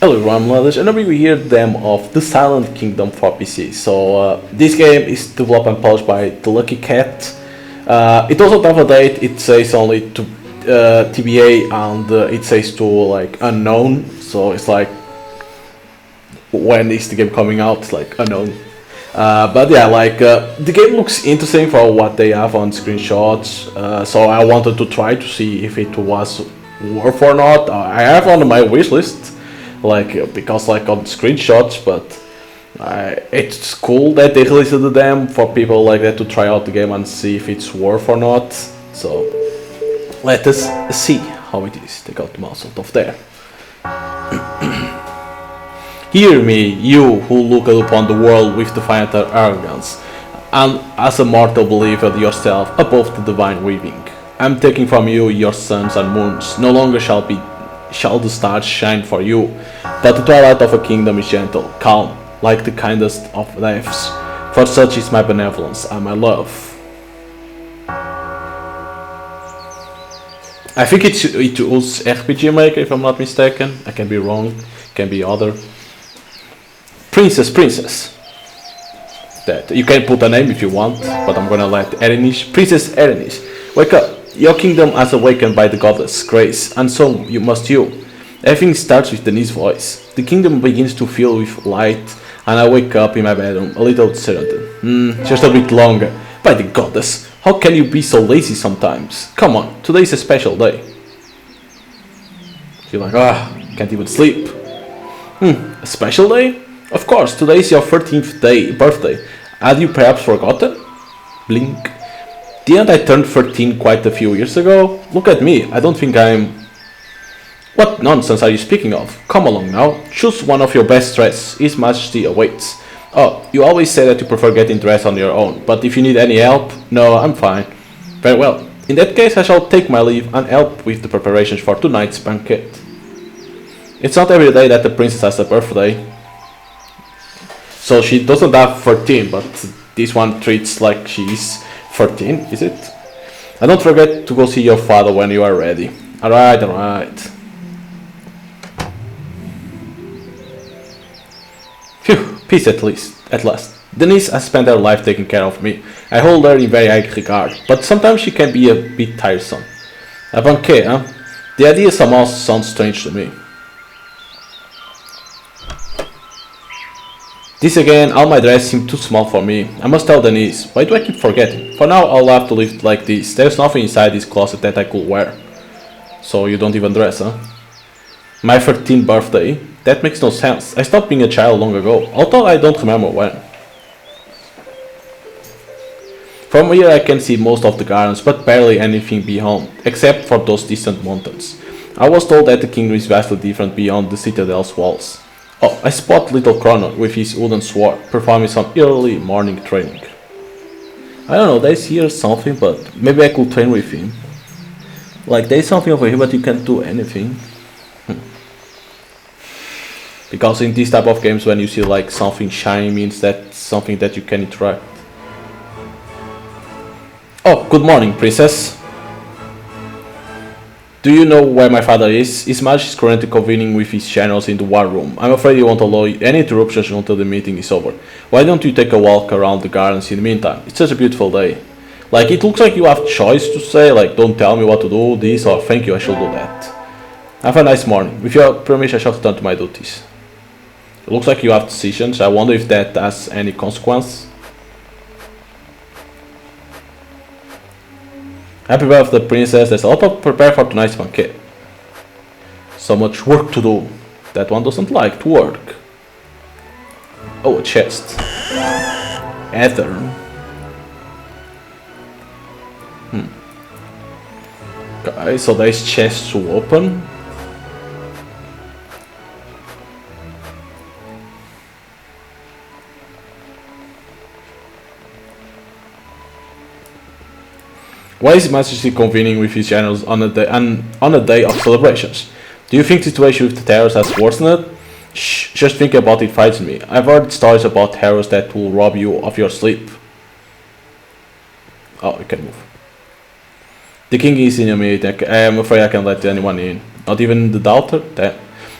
Hello everyone, I'm theloladass, and we hear them of The Silent Kingdom for PC. This game is developed and published by The Lucky Cat. It doesn't have a date, it says only to TBA, and it says to like unknown, so it's like when is the game coming out, it's like unknown. But yeah, the game looks interesting for what they have on screenshots, so I wanted to try to see if it was worth or not. I have on my wish list, because on screenshots, but it's cool that they released them for people like that to try out the game and see if it's worth or not. So let us see how it is. Take out the mouse out of there. Hear me, you who look upon the world with defiant arrogance, and as a mortal believe yourself above the divine weaving. I'm taking from you your suns and moons. No longer shall the stars shine for you, that the twilight of a kingdom is gentle, calm, like the kindest of deaths, for such is my benevolence and my love. I think it was RPG Maker, if I'm not mistaken. I can be wrong, can be other. Princess. That you can put a name if you want, but I'm gonna let Erenish. Princess Erenish, wake up. Your kingdom has awakened by the goddess Grace, and so must you. Everything starts with Denise's voice. The kingdom begins to fill with light, and I wake up in my bedroom, a little disheartened. Just a bit longer. By the goddess, how can you be so lazy sometimes? Come on, today is a special day. You're like, can't even sleep. A special day? Of course, today is your 13th birthday. Had you perhaps forgotten? Blink. Didn't I turn 13 quite a few years ago? Look at me, I don't think I'm... What nonsense are you speaking of? Come along now, choose one of your best dress, His Majesty awaits. Oh, you always say that you prefer getting dressed on your own, but if you need any help, no, I'm fine. Very well, in that case I shall take my leave and help with the preparations for tonight's banquet. It's not every day that the princess has a birthday. So she doesn't have 13, but this one treats like she's 13, is it? And don't forget to go see your father when you are ready. Alright. Phew, peace at last. Denise has spent her life taking care of me. I hold her in very high regard, but sometimes she can be a bit tiresome. A banquet, huh? The idea somehow sounds strange to me. This again, all my dress seemed too small for me. I must tell Denise. Why do I keep forgetting? For now, I'll have to live like this. There's nothing inside this closet that I could wear. So you don't even dress, huh? My 13th birthday? That makes no sense. I stopped being a child long ago, although I don't remember when. From here I can see most of the gardens, but barely anything beyond, except for those distant mountains. I was told that the kingdom is vastly different beyond the citadel's walls. Oh, I spot little Chrono with his wooden sword, performing some early morning training. I don't know, there's here something, but maybe I could train with him. Like, there's something over here, but you can't do anything. Because in this type of games, when you see like something shiny, means that's something that you can interact. Oh, good morning, princess. Do you know where my father is? His Majesty is currently convening with his generals in the war room. I'm afraid he won't allow any interruptions until the meeting is over. Why don't you take a walk around the gardens in the meantime? It's such a beautiful day. Like, it looks like you have choice to say, like, don't tell me what to do, this, or thank you, I shall do that. Have a nice morning. With your permission, I shall return to my duties. It looks like you have decisions. I wonder if that has any consequence. Happy birthday, princess. There's a lot to prepare for tonight's banquet. So much work to do. That one doesn't like to work. Oh, a chest. Ether. Okay, so there's chests to open. Why is His Majesty convening with his generals on a day of celebrations? Do you think the situation with the terrors has worsened? Shh, just think about it frightens me. I've heard stories about terrors that will rob you of your sleep. Oh, we can move. The king is in a meeting. I am afraid I can't let anyone in. Not even the daughter? Damn.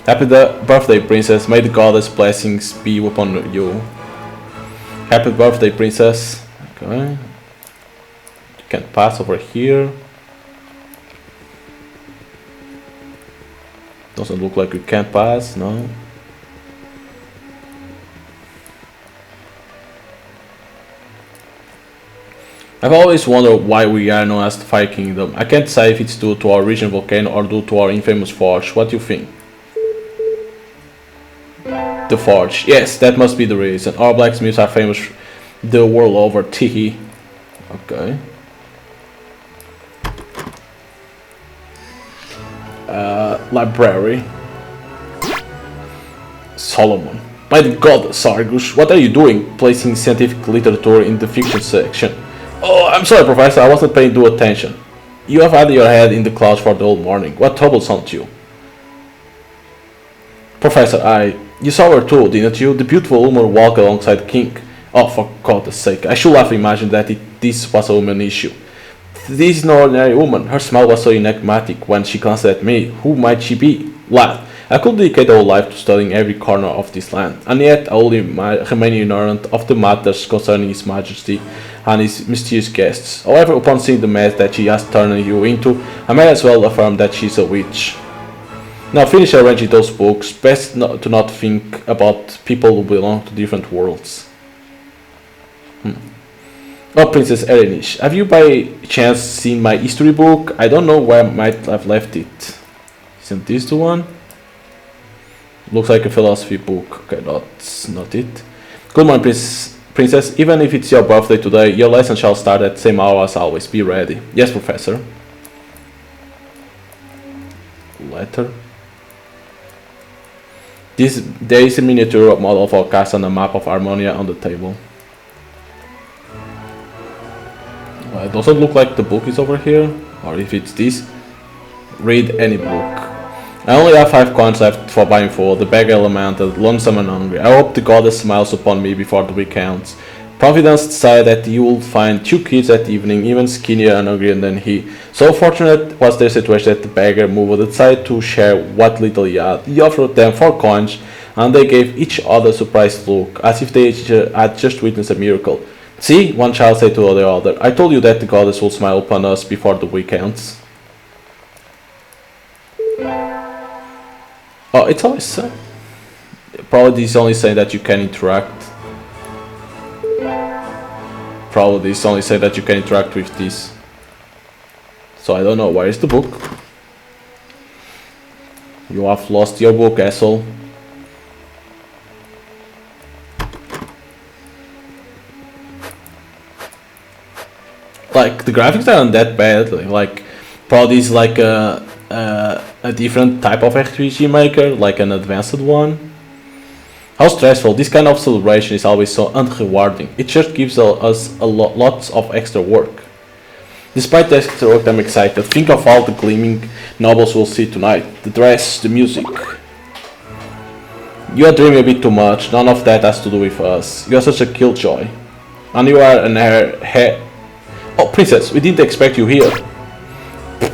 Happy birthday, princess. May the goddess blessings be upon you. Happy birthday, princess. Okay. You can pass over here. Doesn't look like you can pass, no. I've always wondered why we are known as the Fire Kingdom. I can't say if it's due to our regional volcano or due to our infamous forge. What do you think? The forge. Yes, that must be the reason. Our blacksmiths are famous the world over. Teehee. Okay. Library. Solomon. My god, Sargus, what are you doing placing scientific literature in the fiction section? Oh, I'm sorry, Professor, I wasn't paying due attention. You have had your head in the clouds for the whole morning. What troublesome you? Professor, you saw her too, didn't you? The beautiful woman walked alongside the king. Oh, for God's sake, I should have imagined that this was a woman issue. This is no ordinary woman. Her smile was so enigmatic when she glanced at me. Who might she be? Lad, I could dedicate a whole life to studying every corner of this land, and yet I only remain ignorant of the matters concerning His Majesty and his mysterious guests. However, upon seeing the mess that she has turned you into, I may as well affirm that she's a witch. Now finish arranging those books. Best to not think about people who belong to different worlds. Oh, Princess Erenish, have you by chance seen my history book? I don't know where I might have left it. Isn't this the one? Looks like a philosophy book. Okay, that's not it. Good morning, Princess. Even if it's your birthday today, your lesson shall start at the same hour as always. Be ready. Yes, Professor. Letter. There is a miniature model of our castle and a map of Harmonia on the table. It doesn't look like the book is over here, or if it's this. Read any book. I only have 5 coins left for buying food. The beggar lamented, lonesome and hungry. I hope the goddess smiles upon me before the week ends. Providence decided that you will find 2 kids that evening, even skinnier and hungrier than he. So fortunate was their situation that the beggar moved decided to share what little he had. He offered them 4 coins, and they gave each other a surprised look, as if they had just witnessed a miracle. See, one child said to the other, I told you that the goddess will smile upon us before the week ends. Oh, it's always saying. Probably this is only saying that you can interact. Probably this only saying that you can interact with this. So I don't know, where is the book? You have lost your book, asshole. Like, the graphics aren't that bad, like, probably is like a different type of RPG maker, like an advanced one. How stressful, this kind of celebration is always so unrewarding. It just gives us lots of extra work. Despite the extra work, I'm excited. Think of all the gleaming nobles we'll see tonight. The dress, the music. You are dreaming a bit too much, none of that has to do with us. You are such a killjoy. And you are an heir. Oh, Princess, we didn't expect you here.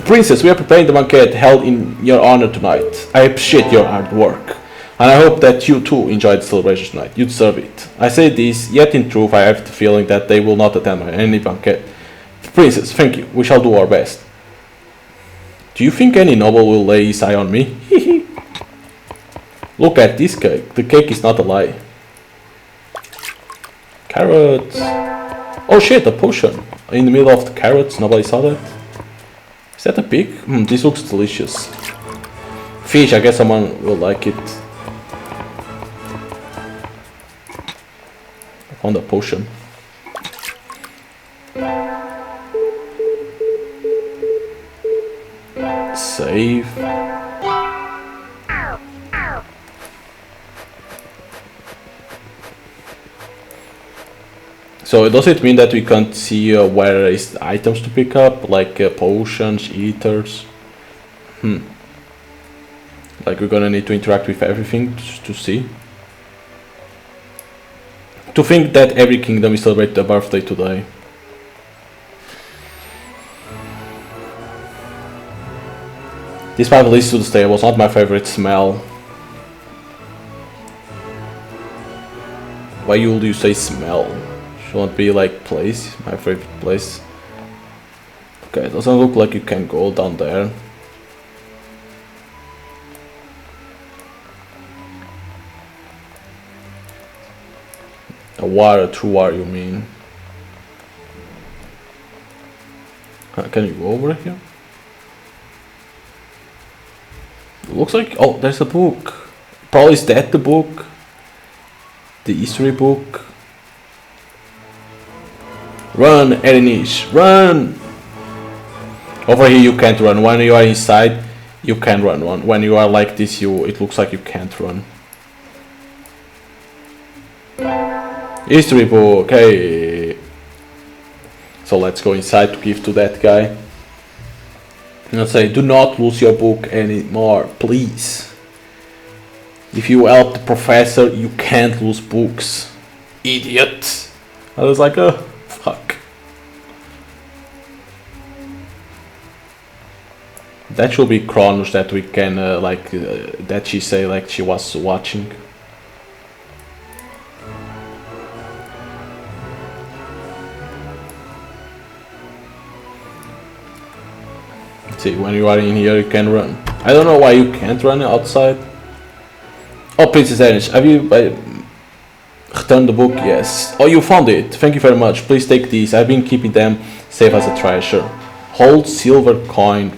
Princess, we are preparing the banquet held in your honor tonight. I appreciate your hard work, and I hope that you too enjoy the celebration tonight. You deserve it. I say this, yet in truth I have the feeling that they will not attend any banquet. Princess, thank you. We shall do our best. Do you think any noble will lay his eye on me? Look at this cake. The cake is not a lie. Carrots. Oh shit, a potion. In the middle of the carrots, nobody saw that. Is that a pig? This looks delicious. Fish, I guess someone will like it. I found a potion. Save. So does it mean that we can't see where is items to pick up, like potions, eaters? Like we're gonna need to interact with everything to see. To think that every kingdom is celebrating a birthday today. This path leads to the stables, not my favorite smell. Why would you say smell? Shouldn't be like place, my favorite place. Okay, it doesn't look like you can go down there. A water, true water you mean. Can you go over here? It looks like, oh, there's a book. Probably is that the book? The history book? Run, Erinish, run! Over here you can't run. When you are inside, you can run. When you are like this, it looks like you can't run. History book, hey! So let's go inside to give to that guy. And say, do not lose your book anymore, please. If you help the professor, you can't lose books. Idiot! I was like, oh, fuck. That should be Kronos that we can, that she say like she was watching. See, when you are in here, you can run. I don't know why you can't run outside. Oh, Princess Anish, have you returned the book? Yes. Oh, you found it. Thank you very much. Please take these. I've been keeping them safe as a treasure. Hold silver coin.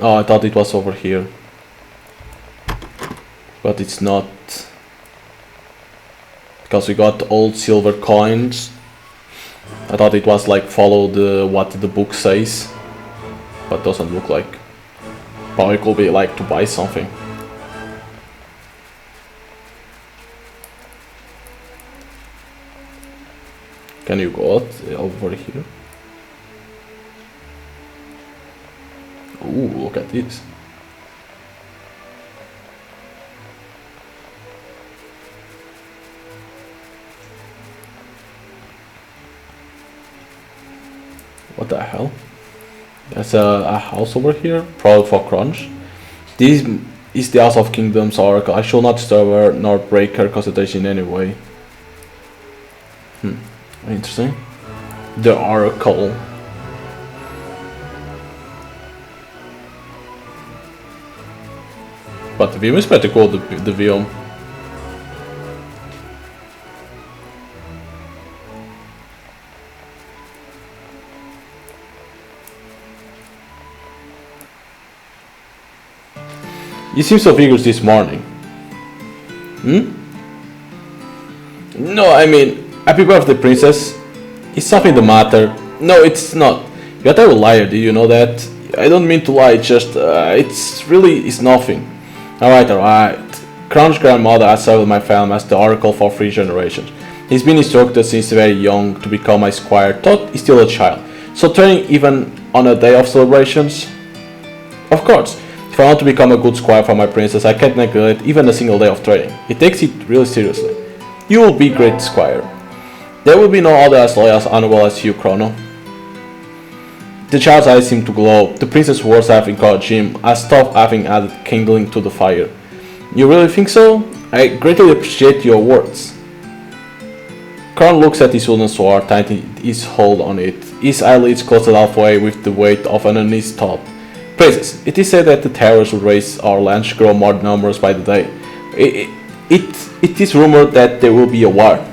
Oh, I thought it was over here. But it's not. Because we got old silver coins. I thought it was like follow what the book says. But doesn't look like. Probably could be like to buy something. Can you go out over here? Ooh, look at this. What the hell? There's a house over here, probably for Crunch. This is the House of Kingdom's oracle. I shall not disturb her nor break her concentration in any way. Interesting. The oracle. But the view is pretty cool, the view. You seem so vigorous this morning. No, I mean, happy birthday, princess. Is something the matter? No, it's not. You're a terrible liar, did you know that? I don't mean to lie, it's nothing. Alright. Crown's grandmother has served my family as the oracle for 3 generations. He's been instructed since very young to become my squire, though he's still a child. So turning even on a day of celebrations? Of course. If I want to become a good squire for my princess, I can't neglect even a single day of training. He takes it really seriously. You will be great squire. There will be no other as loyal as honorable as you, Chrono. The child's eyes seem to glow. The princess words have encouraged him, as stopped having added kindling to the fire. You really think so? I greatly appreciate your words. Chrono looks at his wooden sword, tightening his hold on it. His eyelids closed halfway with the weight of an uneasy thought. Princess, it is said that the terrors will raise our lands grow more numerous by the day. It is rumored that there will be a war.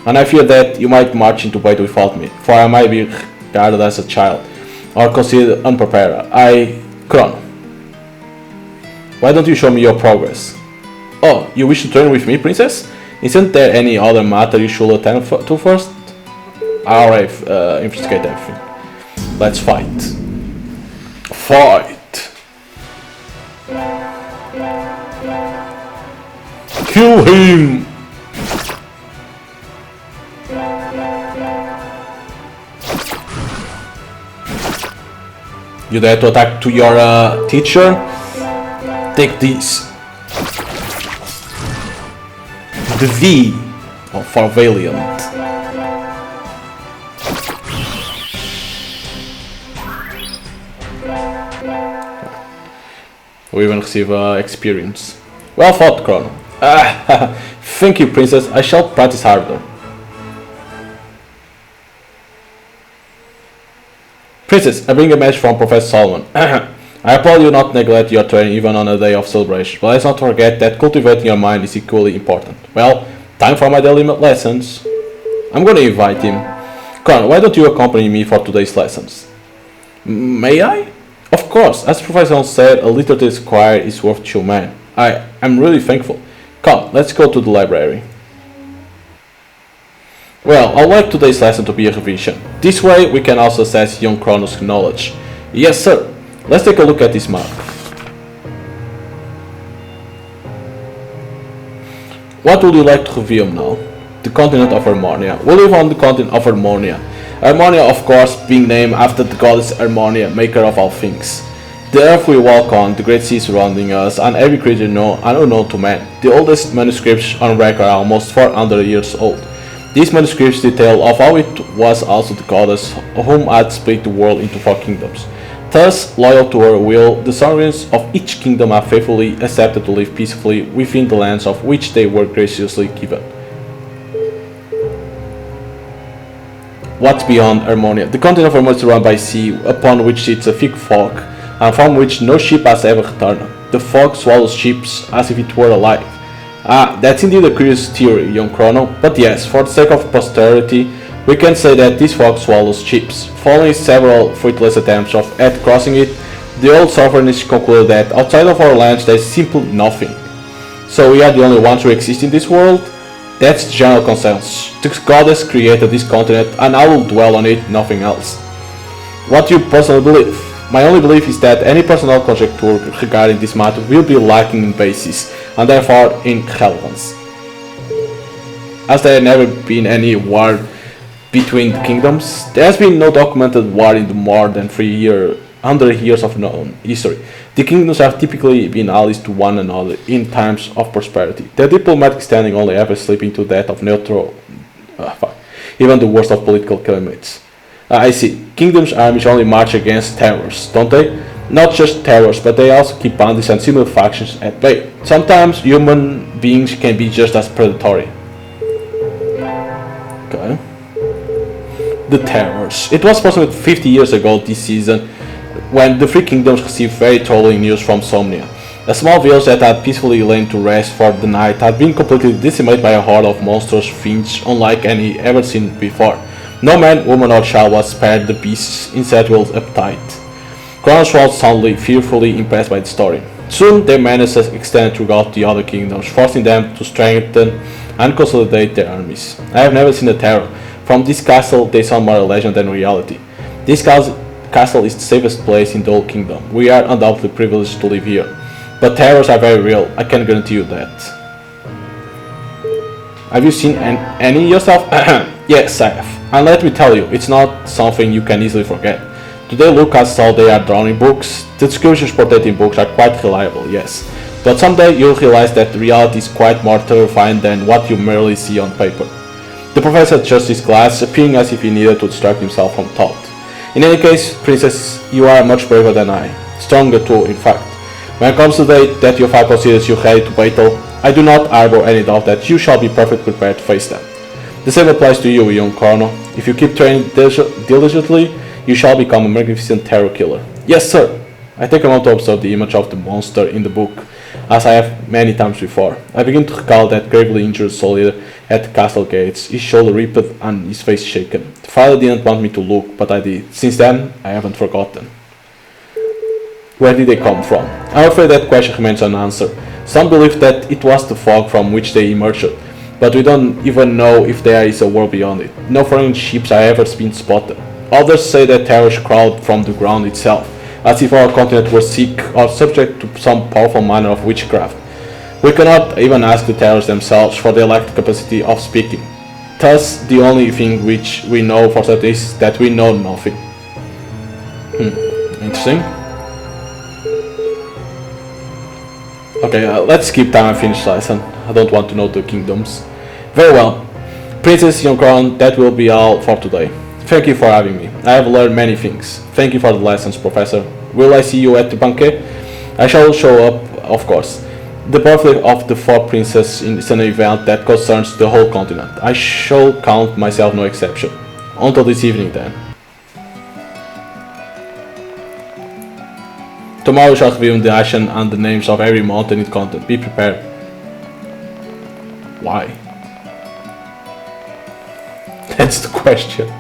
And I fear that you might march into battle without me, for I might be regarded as a child, or considered unprepared. Kron, why don't you show me your progress? Oh, you wish to train with me, princess? Isn't there any other matter you should attend to first? Alright, investigate everything. Let's fight. Fight! Kill him! You dare to attack to your teacher? Take this. The V for Valiant. We even receive experience. Well fought, Chrono. Thank you, Princess. I shall practice harder. Princess, I bring a message from Professor Solomon. I applaud you not neglect your training even on a day of celebration, but let's not forget that cultivating your mind is equally important. Well, time for my daily lessons. I'm gonna invite him. Chrono, why don't you accompany me for today's lessons? May I? Of course, as Professor said, a literature squire is worth two men. I'm really thankful. Come, let's go to the library. Well, I'd like today's lesson to be a revision. This way we can also assess young Chrono's knowledge. Yes, sir. Let's take a look at this map. What would you like to reveal now? The continent of Harmonia. We live on the continent of Harmonia. Harmonia, of course, being named after the goddess Harmonia, maker of all things. The earth we walk on, the great sea surrounding us, and every creature known and unknown to man. The oldest manuscripts on record are almost 400 years old. These manuscripts detail of how it was also the goddess whom had split the world into 4 kingdoms. Thus, loyal to her will, the sovereigns of each kingdom have faithfully accepted to live peacefully within the lands of which they were graciously given. What's beyond Harmonia? The continent of Harmonia is surrounded by sea, upon which sits a thick fog, and from which no ship has ever returned. The fog swallows ships as if it were alive. That's indeed a curious theory, young Chrono, but yes, for the sake of posterity, we can say that this fog swallows ships. Following several fruitless attempts at crossing it, the old sovereigns concluded that outside of our lands there is simply nothing. So we are the only ones who exist in this world? That's the general consensus. The goddess created this continent and I will dwell on it, nothing else. What do you personally believe? My only belief is that any personal conjecture regarding this matter will be lacking in basis, and therefore in relevance. As there has never been any war between the kingdoms, there has been no documented war in the more than 300 years of known history. The kingdoms have typically been allies to one another in times of prosperity. Their diplomatic standing only ever slipped into that of neutral, even the worst of political climates. I see. Kingdoms' armies only march against terrors, don't they? Not just terrors, but they also keep bandits and similar factions at bay. Sometimes human beings can be just as predatory. Okay. The terrors. It was approximately 50 years ago this season when the 3 kingdoms received very troubling news from Somnia. A small village that had peacefully lain to rest for the night had been completely decimated by a horde of monstrous fiends unlike any ever seen before. No man, woman or child was spared the beast's insatiable appetite. Chronos was soundly, fearfully impressed by the story. Soon their menaces extended throughout the other kingdoms, forcing them to strengthen and consolidate their armies. I have never seen a terror. From this castle they sound more a legend than reality. This castle is the safest place in the whole kingdom. We are undoubtedly privileged to live here. But terrors are very real, I can guarantee you that. Have you seen any yourself? Yes, I have. And let me tell you, it's not something you can easily forget. Today look at how they are drawn in books. The descriptions portrayed in books are quite reliable, yes. But someday you'll realize that reality is quite more terrifying than what you merely see on paper. The professor adjusted his glass, appearing as if he needed to distract himself from thought. In any case, Princess, you are much braver than I. Stronger too, in fact. When it comes to the day that your father considers you ready to battle, I do not harbor any doubt that you shall be perfectly prepared to face them. The same applies to you, young Chrono. If you keep training diligently, you shall become a magnificent terror killer. Yes, sir! I take a moment to observe the image of the monster in the book, as I have many times before. I begin to recall that gravely injured soldier at the castle gates, his shoulder ripped and his face shaken. The father didn't want me to look, but I did. Since then, I haven't forgotten. Where did they come from? I'm afraid that question remains unanswered. Some believe that it was the fog from which they emerged, but we don't even know if there is a world beyond it. No foreign ships have ever been spotted. Others say that terrors crawled from the ground itself, as if our continent were sick or subject to some powerful manner of witchcraft. We cannot even ask the terrors themselves, for they lack the capacity of speaking. Thus, the only thing which we know for certain is that we know nothing. Interesting. Okay, let's skip time and finish the lesson. I don't want to know the kingdoms. Very well. Princess Yonkron, that will be all for today. Thank you for having me. I have learned many things. Thank you for the lessons, Professor. Will I see you at the banquet? I shall show up, of course. The birthday of the four princes is an event that concerns the whole continent. I shall count myself no exception. Until this evening, then. Tomorrow we shall reveal the action and the names of every mountain in the continent. Be prepared. Why? That's the question.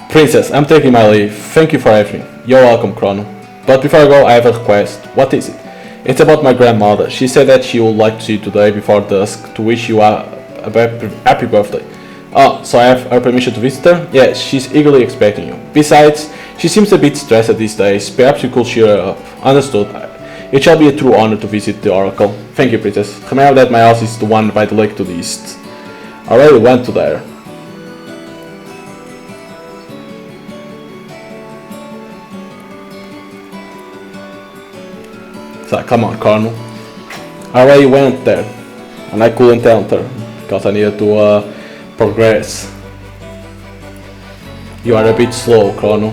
Princess, I'm taking my leave. Thank you for everything. You're welcome, Chrono. But before I go, I have a request. What is it? It's about my grandmother. She said that she would like to see you today before dusk to wish you a happy birthday. Oh, so I have her permission to visit her? Yes, she's eagerly expecting you. Besides, she seems a bit stressed these days. Perhaps you could cheer her up. Understood. It shall be a true honor to visit the Oracle. Thank you, Princess. Remember that my house is the one by the lake to the east. I already went to there. So, come on, Colonel. I already went there. And I couldn't enter because I needed to progress. You are a bit slow, Colonel.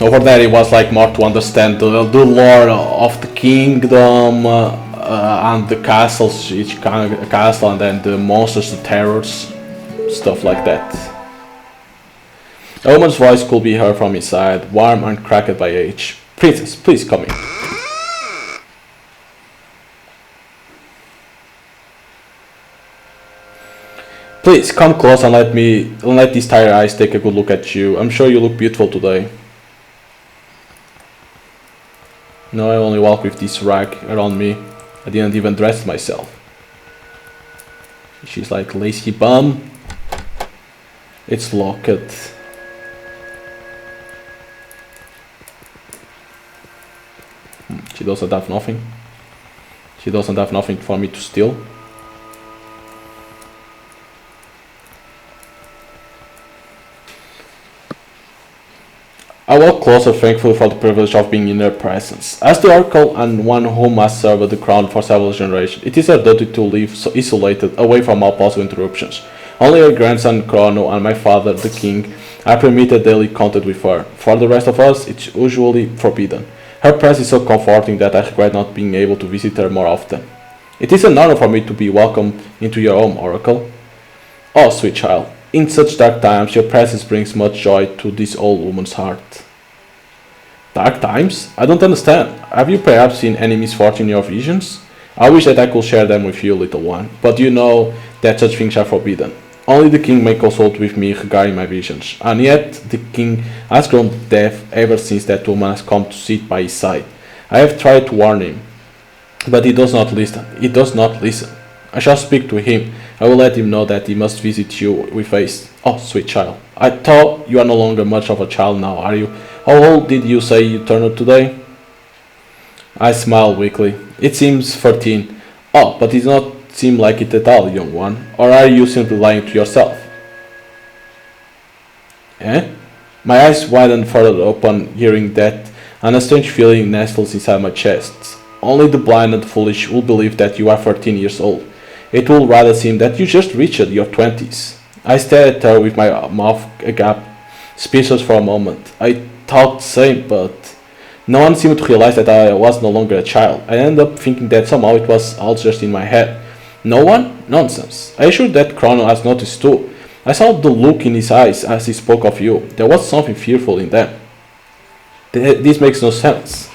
Over there it was like more to understand the lore of the kingdom and the castles, each castle, and then the monsters, the terrors, stuff like that. A woman's voice could be heard from inside, warm and cracked by age. Princess, please come in. Please come close and let these tired eyes take a good look at you. I'm sure you look beautiful today. No, I only walk with this rag around me. I didn't even dress myself. She's like lazy bum. It's locked. She doesn't have nothing. She doesn't have nothing for me to steal. I walk closer, thankful for the privilege of being in her presence. As the Oracle and one who must serve the crown for several generations, it is her duty to live so isolated, away from all possible interruptions. Only her grandson Chrono and my father, the king, are permitted daily contact with her. For the rest of us, it's usually forbidden. Her presence is so comforting that I regret not being able to visit her more often. It is an honor for me to be welcomed into your home, Oracle. Oh, sweet child. In such dark times, your presence brings much joy to this old woman's heart. Dark times? I don't understand. Have you perhaps seen any misfortune in your visions? I wish that I could share them with you, little one, but you know that such things are forbidden. Only the king may consult with me regarding my visions, and yet the king has grown deaf ever since that woman has come to sit by his side. I have tried to warn him, but he does not listen. He does not listen. I shall speak to him. I will let him know that he must visit you with haste. Oh, sweet child. I thought you are no longer much of a child now, are you? How old did you say you turned out today? I smiled weakly. It seems 13. Oh, but it does not seem like it at all, young one. Or are you simply lying to yourself? Eh? My eyes widened further upon hearing that, and a strange feeling nestles inside my chest. Only the blind and foolish will believe that you are 13 years old. It will rather seem that you just reached your 20s. I stared at her with my mouth agape, speechless for a moment. I thought the same, but no one seemed to realize that I was no longer a child. I ended up thinking that somehow it was all just in my head. No one? Nonsense. I assure that Chrono has noticed too. I saw the look in his eyes as he spoke of you. There was something fearful in them. This makes no sense.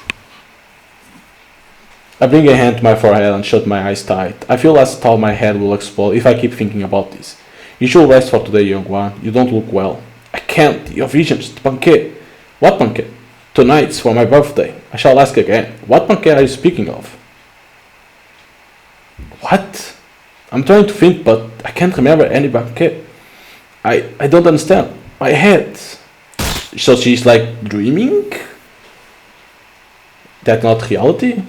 I bring a hand to my forehead and shut my eyes tight. I feel as though my head will explode if I keep thinking about this. You should rest for today, young one. You don't look well. I can't. Your visions. The banquet. What banquet? Tonight's for my birthday. I shall ask again. What banquet are you speaking of? What? I'm trying to think, but I can't remember any banquet. I don't understand. My head. So she's like dreaming? That's not reality?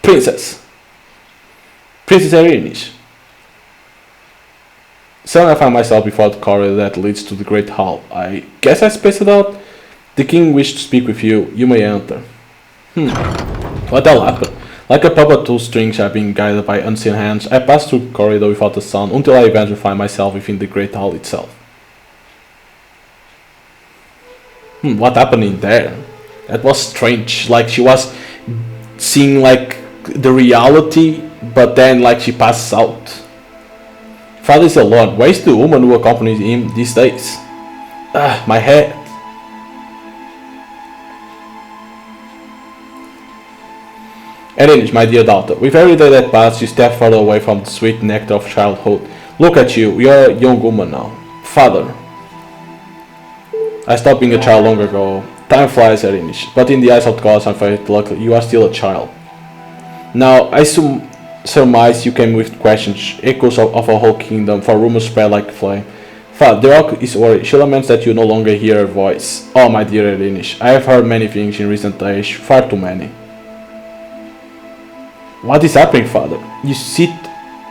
Princess Irinish. Suddenly I find myself before the corridor that leads to the great hall. I guess I spaced it out. The king wished to speak with you. You may enter. What the hell happened? Like a puppet whose strings are being guided by unseen hands, I pass through the corridor without a sound until I eventually find myself within the great hall itself. What happened in there? That was strange. Like she was seeing like the reality, but then like she passes out. Father is alone. Where is the woman who accompanies him these days? Ah, my head. Erinich, my dear daughter, with every day that passes, you step further away from the sweet nectar of childhood. Look at you, you're a young woman now. Father. I stopped being a child long ago. Time flies, Erinich, but in the eyes of the gods and fate, luckily, you are still a child. Now, I surmise you came with questions, echoes of a whole kingdom, for rumors spread like flame. Father, the rock is worried. She laments that you no longer hear her voice. Oh, my dear Erinich, I have heard many things in recent days, far too many. What is happening, father? You sit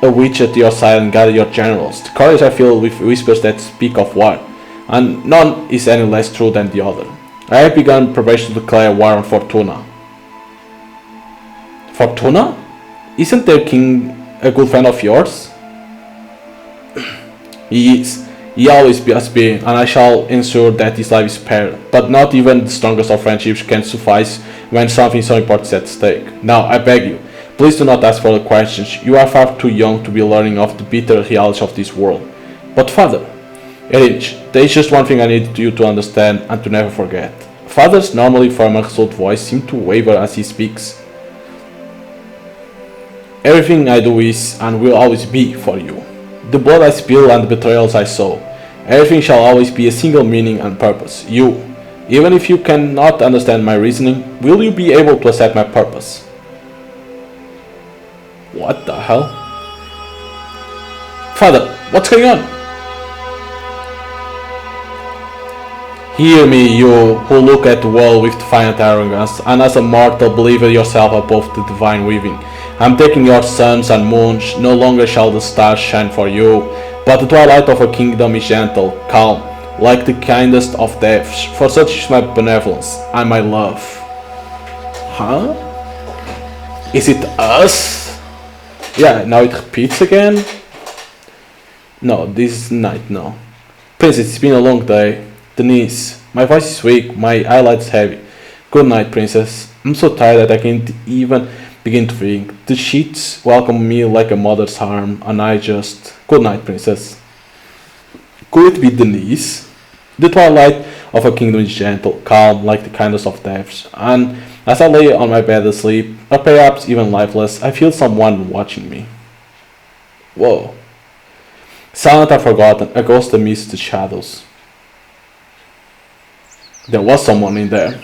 a witch at your side and gather your generals. The corridors are filled with whispers that speak of war, and none is any less true than the other. I have begun preparation to declare war on Fortuna. Fortuna? Isn't their king a good friend of yours? He is. He always has been, and I shall ensure that his life is spared. But not even the strongest of friendships can suffice when something so important is at stake. Now, I beg you, please do not ask further questions. You are far too young to be learning of the bitter realities of this world. But father, Erinich, there is just one thing I need you to understand and to never forget. Father's normally firm and resolute voice seems to waver as he speaks. Everything I do is and will always be for you. The blood I spill and the betrayals I sow. Everything shall always be a single meaning and purpose. You, even if you cannot understand my reasoning, will you be able to accept my purpose? What the hell? Father, what's going on? Hear me, you who look at the world with defiant arrogance, and as a mortal believe yourself above the divine weaving. I am taking your suns and moons, no longer shall the stars shine for you, but the twilight of a kingdom is gentle, calm, like the kindest of deaths, for such is my benevolence and my love. Huh? Is it us? Yeah, now it repeats again. No, this is night now. Princess, it's been a long day. Denise, my voice is weak, my eyelids heavy. Good night, princess. I'm so tired that I can't even begin to think. The sheets welcome me like a mother's arm, and I just... Good night, princess. Could it be Denise? The twilight of a kingdom is gentle, calm, like the kindest of deaths, and as I lay on my bed asleep, or perhaps even lifeless, I feel someone watching me. Whoa. Silent and forgotten, a ghost amidst the shadows. There was someone in there.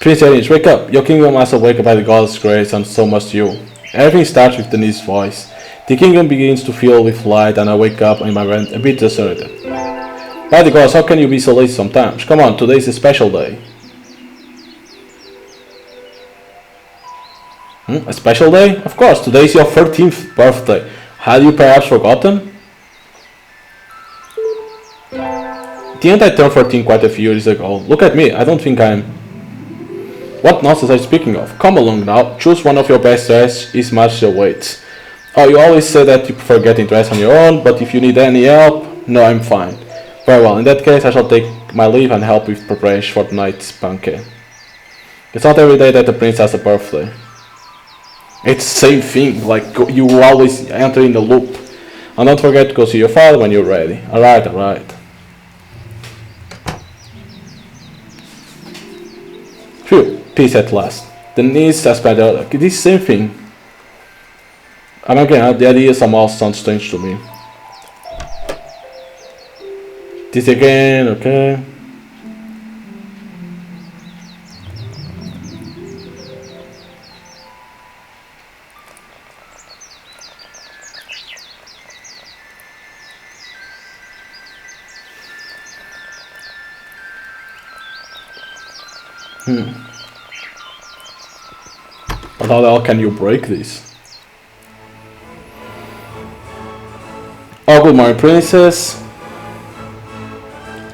Prince Erinich, wake up! Your kingdom must awake by the goddess' grace, and so must you. Everything starts with Denise's voice. The kingdom begins to fill with light, and I wake up in my bed a bit deserted. By the gods, how can you be so late sometimes? Come on, today is a special day. A special day? Of course, today is your 13th birthday. Had you perhaps forgotten? Didn't I turn 14 quite a few years ago? Look at me, I don't think I'm... What nonsense are you speaking of? Come along now, choose one of your best dresses, his majesty awaits. Oh, you always say that you prefer getting dressed on your own, but if you need any help, no, I'm fine. Very well, in that case I shall take my leave and help with preparation for tonight's banquet. It's not every day that the prince has a birthday. It's the same thing, like you always enter in the loop. And don't forget to go see your father when you're ready. Alright, alright. Phew, peace at last. The needs aspect of this same thing. I'm again, the idea somehow sounds strange to me. This again, okay. But how the hell can you break this? Oh, good morning, princess.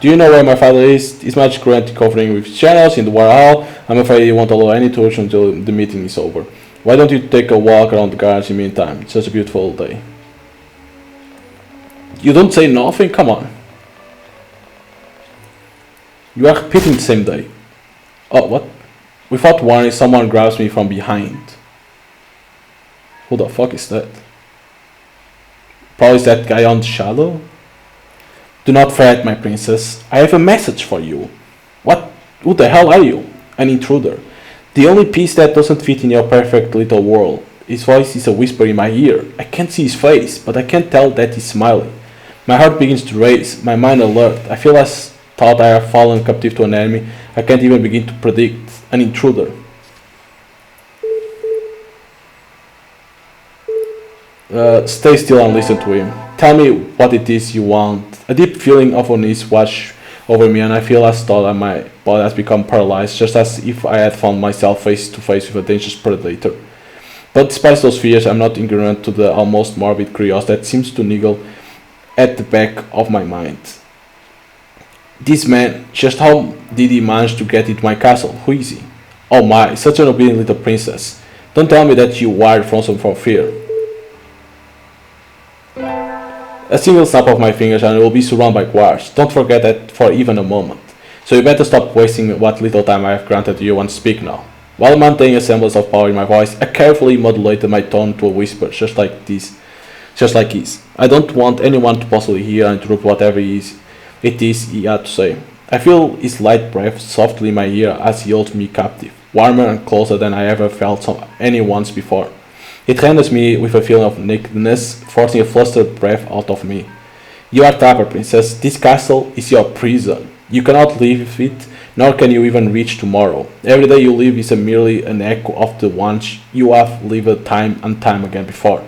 Do you know where my father is? He's much currently covering with channels in the war hall. I'm afraid he won't allow any tours until the meeting is over. Why don't you take a walk around the garage in the meantime? It's such a beautiful day. You don't say nothing? Come on. You are repeating the same day. Oh, what? Without warning, someone grabs me from behind. Who the fuck is that? Probably is that guy on the shadow? Do not fret, my princess. I have a message for you. What? Who the hell are you? An intruder. The only piece that doesn't fit in your perfect little world. His voice is a whisper in my ear. I can't see his face, but I can tell that he's smiling. My heart begins to race, my mind alert. I feel as thought I have fallen captive to an enemy. I can't even begin to predict. An intruder. Stay still and listen to him. Tell me what it is you want. A deep feeling of unease washes over me, and I feel as though my body has become paralyzed, just as if I had found myself face to face with a dangerous predator. But despite those fears, I'm not ignorant to the almost morbid curiosity that seems to niggle at the back of my mind. This man, just how did he manage to get into my castle? Who is he? Oh my, such an obedient little princess. Don't tell me that you wired frozen from fear. A single snap of my fingers and I will be surrounded by guards. Don't forget that for even a moment. So you better stop wasting what little time I have granted you and speak now. While maintaining a semblance of power in my voice, I carefully modulated my tone to a whisper, just like this. I don't want anyone to possibly hear and interrupt whatever it is he had to say. I feel his light breath softly in my ear as he holds me captive, warmer and closer than I ever felt any once before. It renders me with a feeling of nakedness, forcing a flustered breath out of me. You are trapped, princess. This castle is your prison. You cannot leave it, nor can you even reach tomorrow. Every day you live is merely an echo of the ones you have lived time and time again before.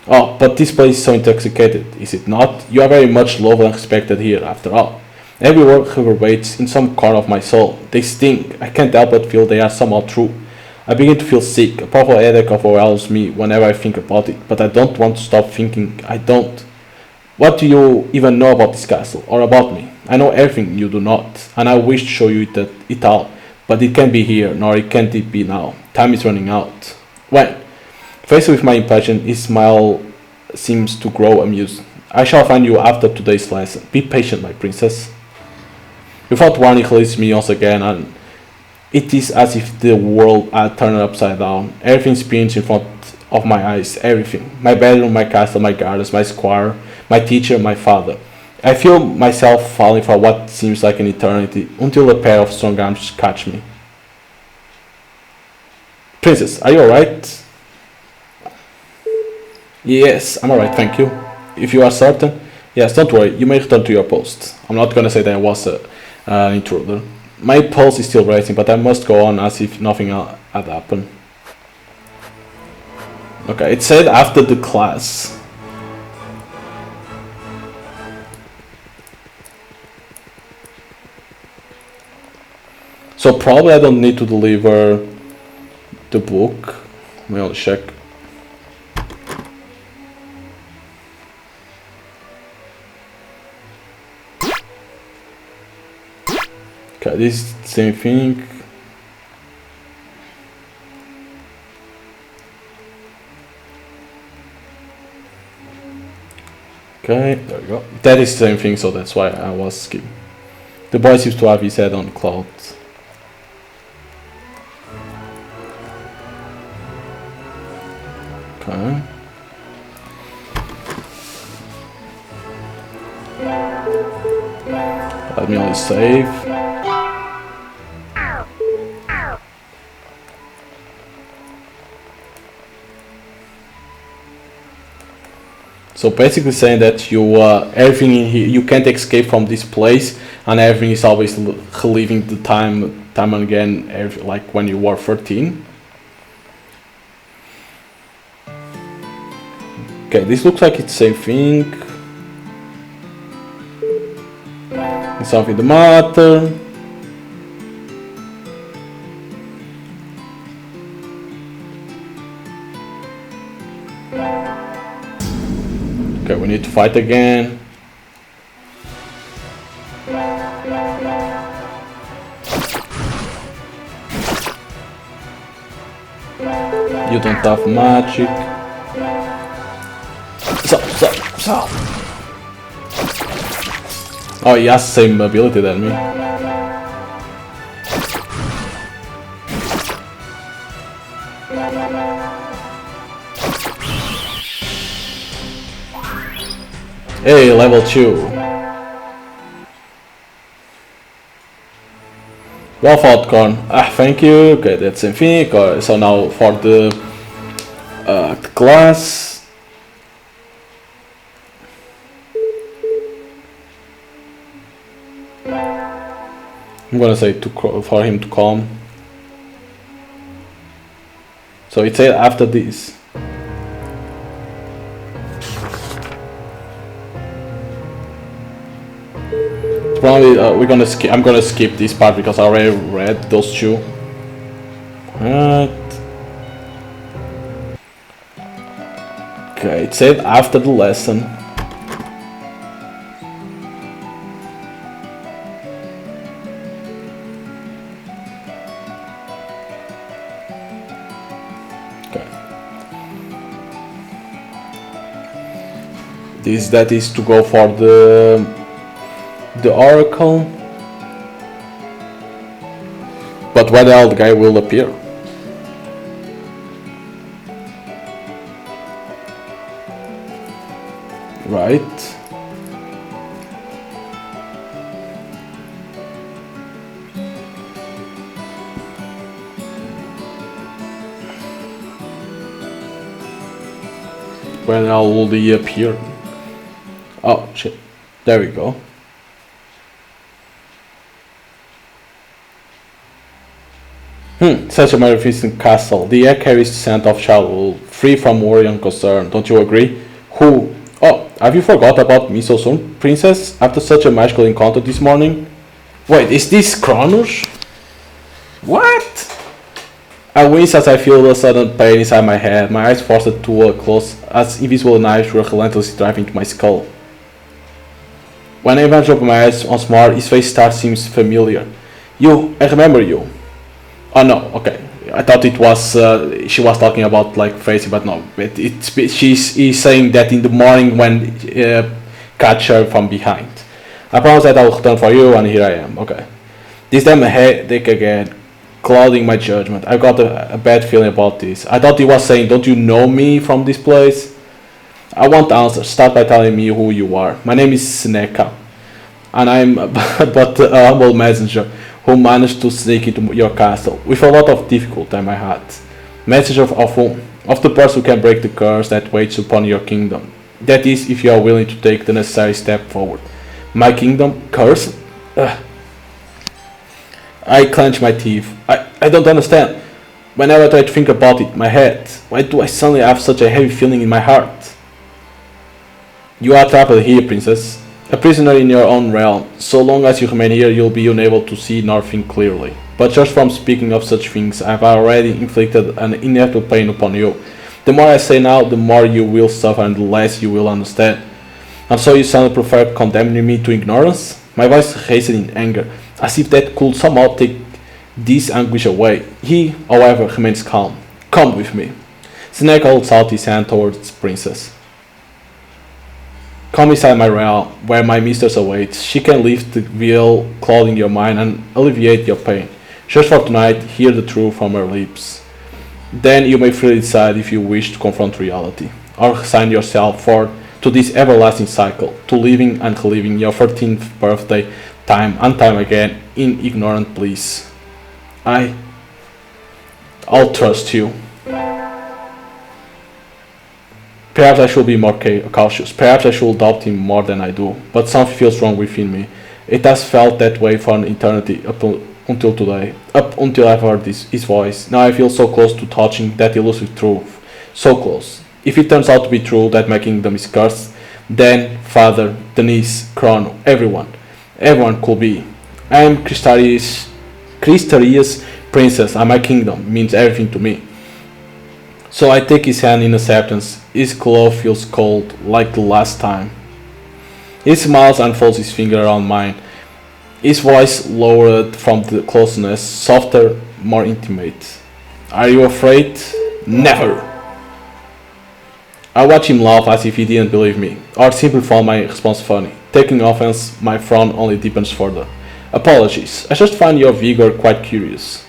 Oh, but this place is so intoxicated, is it not? You are very much loved and respected here, after all. Every word reverberates in some corner of my soul. They sting. I can't help but feel they are somehow true. I begin to feel sick. A powerful headache overwhelms me whenever I think about it, but I don't want to stop thinking. I don't. What do you even know about this castle, or about me? I know everything you do not, and I wish to show you it all, but it can't be here, nor it can't be now. Time is running out. When? Faced with my impression, his smile seems to grow amused. I shall find you after today's lesson. Be patient, my princess. Without warning, he leaves me once again, and it is as if the world had turned upside down. Everything spins in front of my eyes, everything. My bedroom, my castle, my gardens, my squire, my teacher, my father. I feel myself falling for what seems like an eternity, until a pair of strong arms catch me. Princess, are you alright? Yes, I'm alright, thank you. If you are certain. Yes, don't worry, you may return to your post. I'm not gonna say that I was an intruder. My pulse is still racing, but I must go on as if nothing had happened. Okay, it said after the class. So probably I don't need to deliver the book. Let me only check. Okay, this is the same thing. Okay, there we go. That is the same thing, so that's why I was skipping. The boy seems to have his head on clouds. Okay. Let me only save. So basically saying that you everything in here, you can't escape from this place, and everything is always reliving the time and again, like when you were 13. Okay, this looks like it's the same thing. Is something the matter? Okay, we need to fight again. You don't have magic. So. Oh, he has the same ability than me. Hey, level 2. Well fought, Corn. Thank you. Okay, that's same thing. Okay, so now for the class. I'm gonna say for him to come. So it's after this. Probably we're gonna skip. I'm gonna skip this part because I already read those two. Okay, it said after the lesson. Okay. That is to go for the oracle, but where the hell the guy will appear? Right. Where the hell will he appear? Oh shit, there we go. Such a magnificent castle. The air carries the scent of childhood, free from worry and concern. Don't you agree? Who? Oh, have you forgot about me so soon, princess? After such a magical encounter this morning? Wait, is this Kronos? What? I wince as I feel a sudden pain inside my head. My eyes forced to close as invisible knives were relentlessly driving into my skull. When I eventually open my eyes once more, his face seems familiar. I remember you. Oh no, okay. I thought it was she was talking about like Tracy, but no. He's saying that in the morning when catch her from behind. I promise that I will return for you, and here I am. Okay. This damn headache again, clouding my judgment. I got a bad feeling about this. I thought he was saying, "Don't you know me from this place?" I want answers. Start by telling me who you are. My name is Seneca, and I'm but a humble messenger who managed to sneak into your castle with a lot of difficulty, I might add. Messenger of whom? Of the person who can break the curse that waits upon your kingdom. That is, if you are willing to take the necessary step forward. My kingdom? Curse? I clench my teeth. I don't understand. Whenever I try to think about it, my head, why do I suddenly have such a heavy feeling in my heart? You are trapped here, princess. A prisoner in your own realm. So long as you remain here, you'll be unable to see nor think clearly. But just from speaking of such things, I have already inflicted an inevitable pain upon you. The more I say now, the more you will suffer and the less you will understand. And so you suddenly prefer condemning me to ignorance? My voice raised in anger, as if that could somehow take this anguish away. He, however, remains calm. Come with me. Seneca holds out his hand towards the princess. Come inside my realm, where my mistress awaits. She can lift the veil clouding your mind and alleviate your pain. Just for tonight, hear the truth from her lips. Then you may freely decide if you wish to confront reality, or resign yourself to this everlasting cycle, to living and reliving your 13th birthday time and time again in ignorant bliss. I'll trust you. Perhaps I should be more cautious. Perhaps I should doubt him more than I do. But something feels wrong within me. It has felt that way for an eternity until today. Up until I've heard his voice. Now I feel so close to touching that elusive truth. So close. If it turns out to be true that my kingdom is cursed, then Father, Denise, Chrono, everyone could be. I am Crystaria's princess, and my kingdom means everything to me. So I take his hand in acceptance. His glove feels cold, like the last time. He smiles and folds his finger around mine. His voice lowered from the closeness, softer, more intimate. Are you afraid? Never! I watch him laugh as if he didn't believe me, or simply found my response funny. Taking offense, my frown only deepens further. Apologies, I just find your vigor quite curious.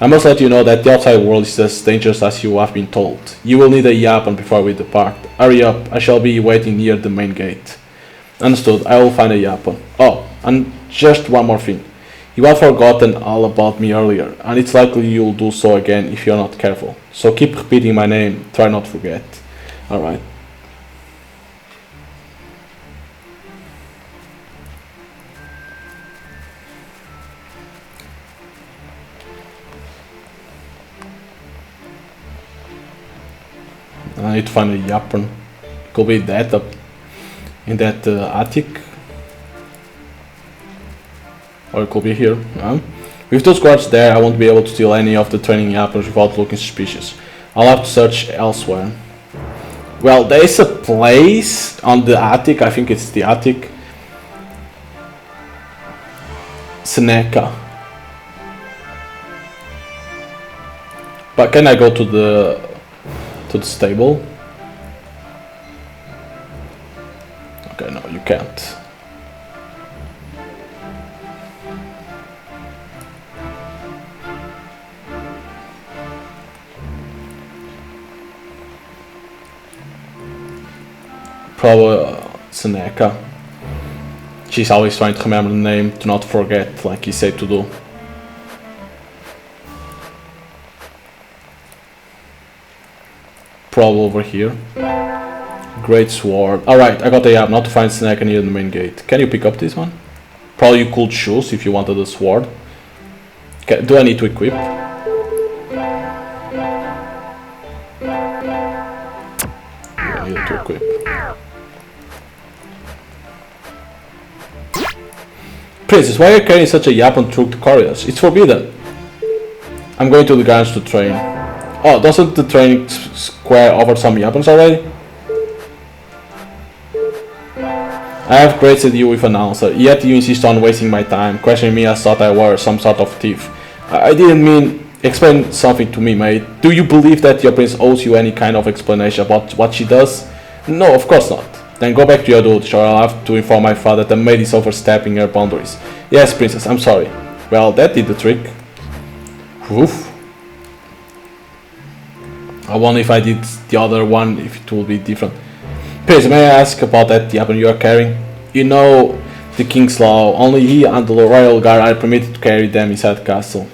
I must let you know that the outside world is as dangerous as you have been told. You will need a yapan before we depart. Hurry up, I shall be waiting near the main gate. Understood, I will find a yapan. Oh, and just one more thing. You have forgotten all about me earlier, and it's likely you'll do so again if you're not careful. So keep repeating my name, try not to forget. Alright. I need to find a yapan. Could be that up in that attic. Or it could be here. With those guards there, I won't be able to steal any of the training yapans without looking suspicious. I'll have to search elsewhere. Well, there is a place on the attic, I think it's the attic. Seneca. But can I go to the stable? Okay, no, you can't. Probably Seneca. She's always trying to remember the name, to not forget, like he said to do. Probably over here. Great sword. Alright, I got the app, not to find Seneca near the main gate. Can you pick up this one? Probably you could choose if you wanted a sword. Okay, do I need to equip? I need to equip. Princess, why are you carrying such a yapan through the corridors? It's forbidden. I'm going to the gardens to train. Oh, doesn't the training square offer some yapans already? I have graded you with an answer, yet you insist on wasting my time, questioning me as thought I were some sort of thief. I didn't mean... Explain something to me, mate. Do you believe that your prince owes you any kind of explanation about what she does? No, of course not. Then go back to your duty, or I'll have to inform my father that the maid is overstepping her boundaries. Yes, princess, I'm sorry. Well, that did the trick. Oof. I wonder if I did the other one, if it will be different. Princess, may I ask about that yapan you are carrying? You know the king's law, only he and the royal guard are permitted to carry them inside the castle.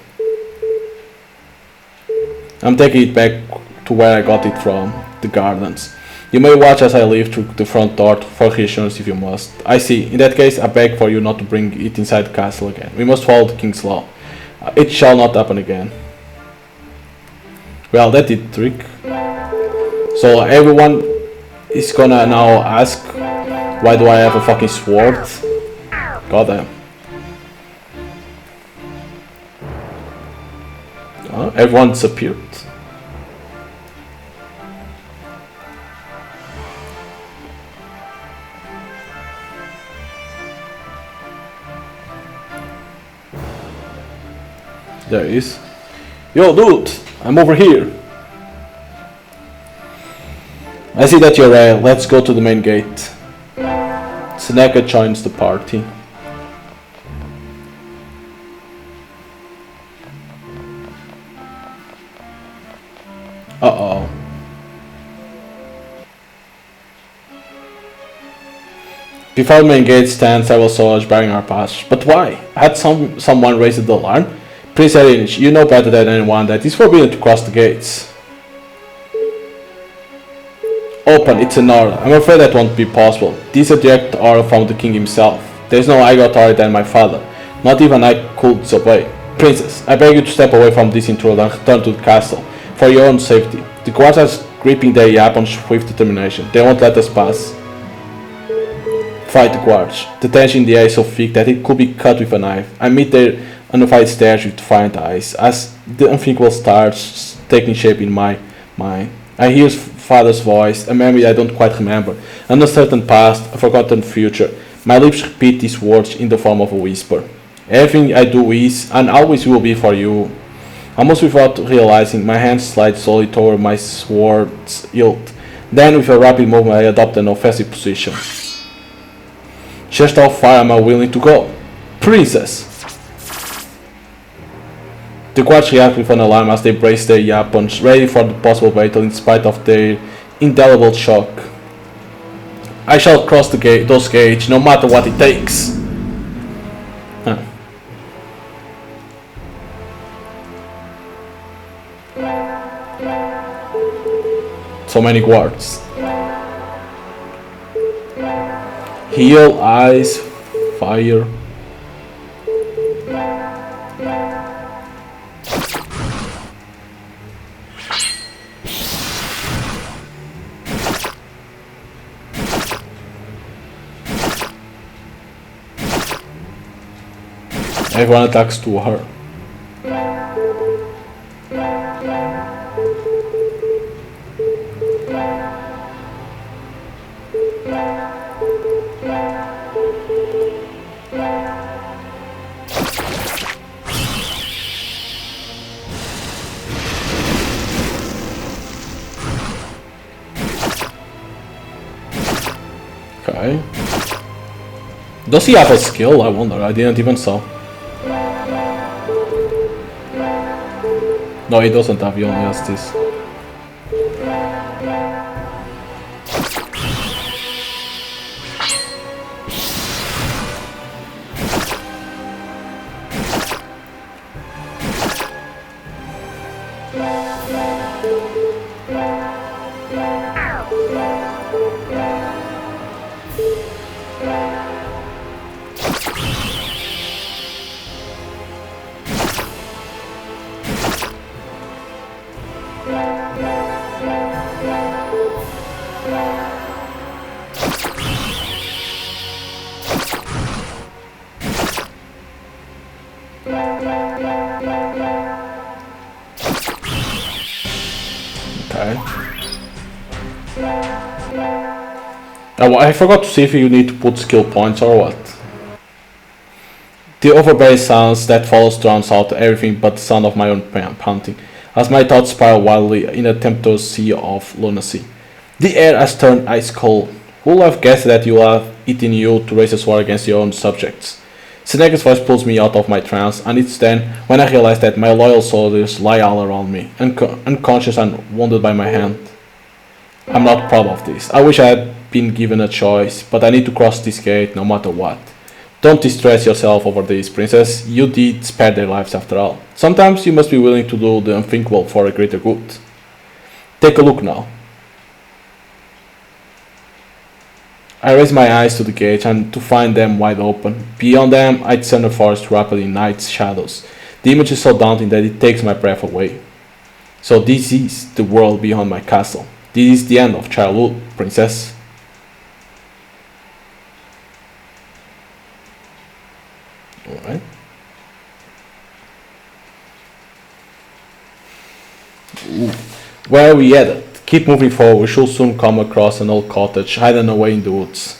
I'm taking it back to where I got it from, the gardens. You may watch as I leave through the front door for reassurance if you must. I see. In that case, I beg for you not to bring it inside the castle again. We must follow the king's law. It shall not happen again. Well, that did the trick. So everyone is gonna now ask, why do I have a fucking sword? Goddamn. Everyone disappeared. There he is. Yo, dude, I'm over here. I see that you're there. Let's go to the main gate. Seneca joins the party. Uh-oh. Before the main gate stand several soldiers bearing our pass. But why? Had someone raised the alarm? Prince Erinich, you know better than anyone that it's forbidden to cross the gates. Open, it's an order. I'm afraid that won't be possible. This is a direct order from the king himself. There's no higher authority than my father. Not even I could disobey. Princess, I beg you to step away from this intruder and return to the castle. For your own safety. The guards are gripping their yapans with determination. They won't let us pass. Fight the guards. The tension in the air is so thick that it could be cut with a knife. I meet their unafraid stares with defiant eyes, as the unthinkable starts taking shape in my mind. I hear father's voice, a memory I don't quite remember, an uncertain past, a forgotten future. My lips repeat these words in the form of a whisper. Everything I do is, and always will be for you. Almost without realizing, my hand slides slowly toward my sword's hilt. Then, with a rapid movement, I adopt an offensive position. Just how far am I willing to go? Princess! The guards react with an alarm as they brace their weapons, ready for the possible battle in spite of their indelible shock. I shall cross those gates, no matter what it takes. Huh. So many guards. Heal, ice, fire. Everyone attacks to her. Okay. Does he have a skill? I wonder. I didn't even saw. No, he doesn't have, he only has this. Okay. I forgot to see if you need to put skill points or what. The overbearing silence that follows drowns out everything but the sound of my own panting, as my thoughts spiral wildly in a tempestuous sea of lunacy. The air has turned ice cold. Who will have guessed that you have it in you to raise a sword against your own subjects? Seneca's voice pulls me out of my trance, and it's then when I realize that my loyal soldiers lie all around me, unconscious and wounded by my hand. I'm not proud of this. I wish I had been given a choice, but I need to cross this gate no matter what. Don't distress yourself over this, princess. You did spare their lives after all. Sometimes you must be willing to do the unthinkable for a greater good. Take a look now. I raise my eyes to the gate and to find them wide open. Beyond them, I discern the forest wrapped in night's shadows. The image is so daunting that it takes my breath away. So this is the world beyond my castle. This is the end of childhood, princess. Alright. Where are we headed? Keep moving forward. We should soon come across an old cottage hidden away in the woods.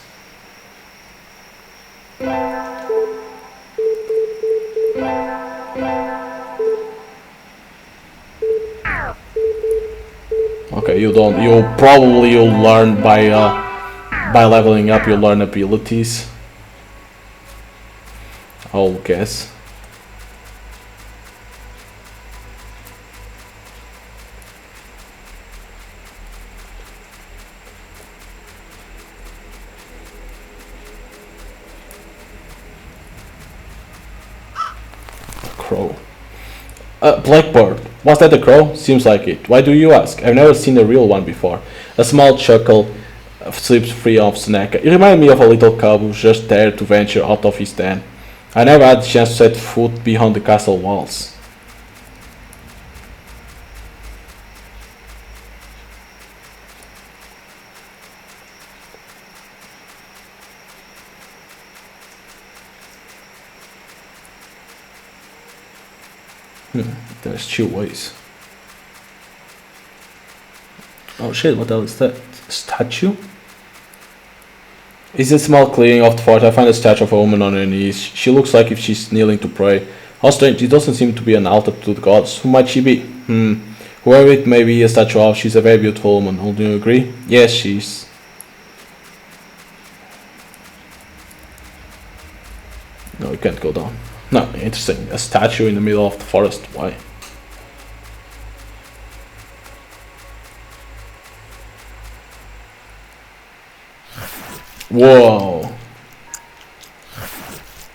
Okay, you'll learn by leveling up, you'll learn abilities. I'll guess. Crow. Blackbird. Was that a crow? Seems like it. Why do you ask? I've never seen a real one before. A small chuckle slips free of Seneca. It reminded me of a little cub who just dared to venture out of his den. I never had the chance to set foot beyond the castle walls. There's two ways. Oh shit, what else is that? Statue? Is it smell clearing off the forest? I find a statue of a woman on her knees. She looks like if she's kneeling to pray. How strange, it doesn't seem to be an altar to the gods. Who might she be? Whoever it may be a statue of, she's a very beautiful woman. Would you agree? Yes, she is. No, you can't go down. No, interesting. A statue in the middle of the forest. Why? Whoa.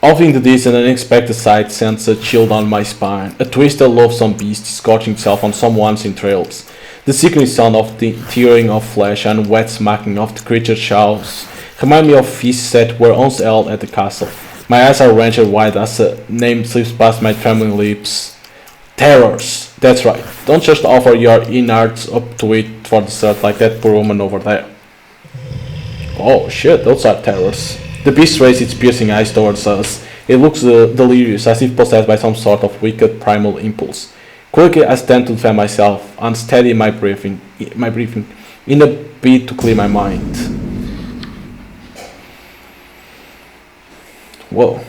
Off into this, an unexpected sight sends a chill down my spine. A twisted loathsome beast scorching itself on someone's entrails. The sickening sound of the tearing of flesh and wet smacking of the creature's shouts remind me of feasts that were once held at the castle. My eyes are wrenched wide as a name slips past my trembling lips. Terrors. That's right. Don't just offer your innards up to it for dessert like that poor woman over there. Oh shit, those are terrors. The beast raised its piercing eyes towards us. It looks delirious, as if possessed by some sort of wicked primal impulse. Quickly I stand to defend myself, unsteady my breathing, in a bid to clear my mind. Whoa.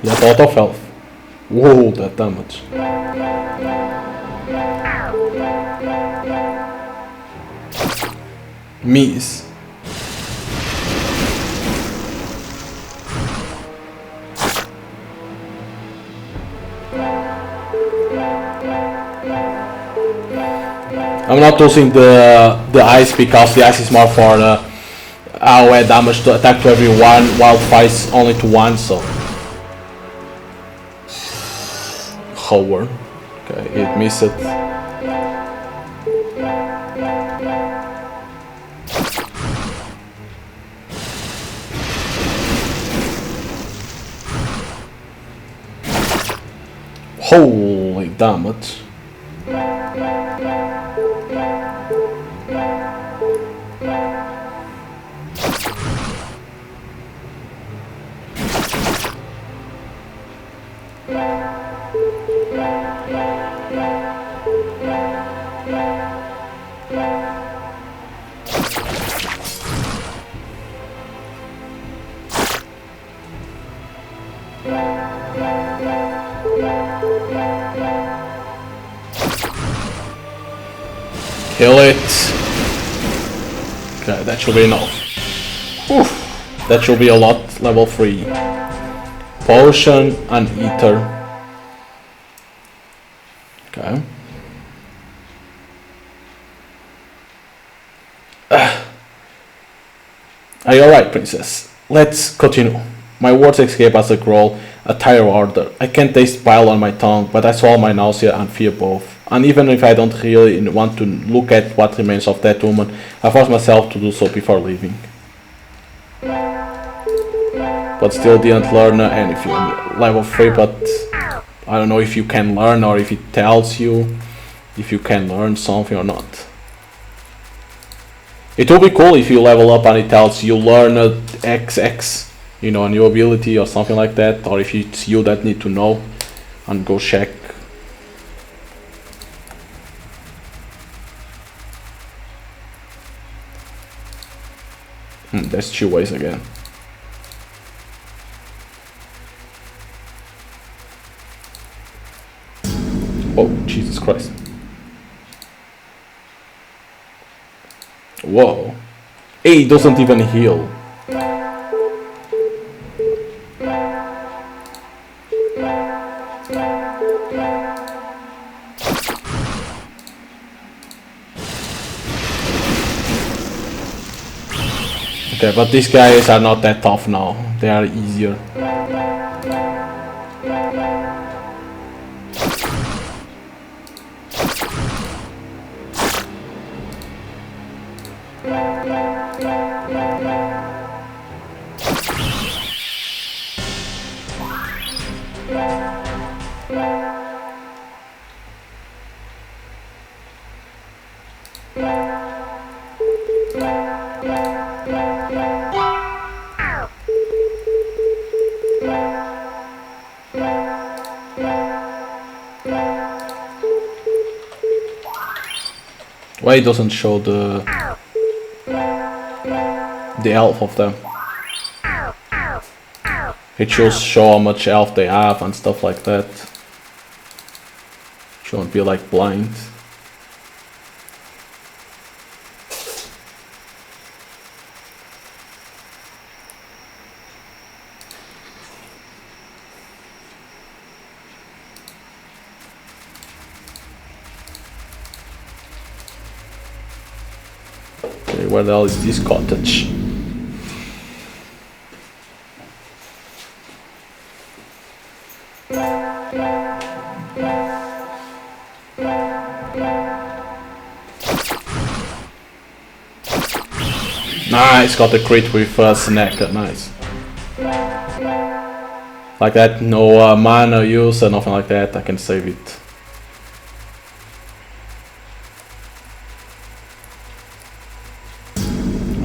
He has a lot of health. Whoa, that damage. Miss. I'm not using the ice because the ice is more for AoE damage to attack to everyone, while fights only to one, so. Howard. Okay, it missed it. Holy damage. Kill it. Okay, that should be enough. Oof. That should be a lot. Level 3. Potion and ether. Okay. Are you alright, princess? Let's continue. My words escape as a growl, a tire order. I can't taste bile on my tongue, but I swallow my nausea and fear both. And even if I don't really want to look at what remains of that woman, I force myself to do so before leaving. But still didn't learn anything. Level 3, but I don't know if you can learn or if it tells you if you can learn something or not. It would be cool if you level up and it tells you learn XX, you know, a new ability or something like that, or if it's you that need to know and go check. There's 2 ways again. Oh, Jesus Christ. Whoa. Hey, it doesn't even heal. Okay, but these guys are not that tough now. They are easier. Why it doesn't show the health of them? It should show how much health they have and stuff like that. Shouldn't be like blind. Okay, where the hell is this cottage? Nice, got the crit with snack, nice. Like that, no mana use or nothing like that, I can save it.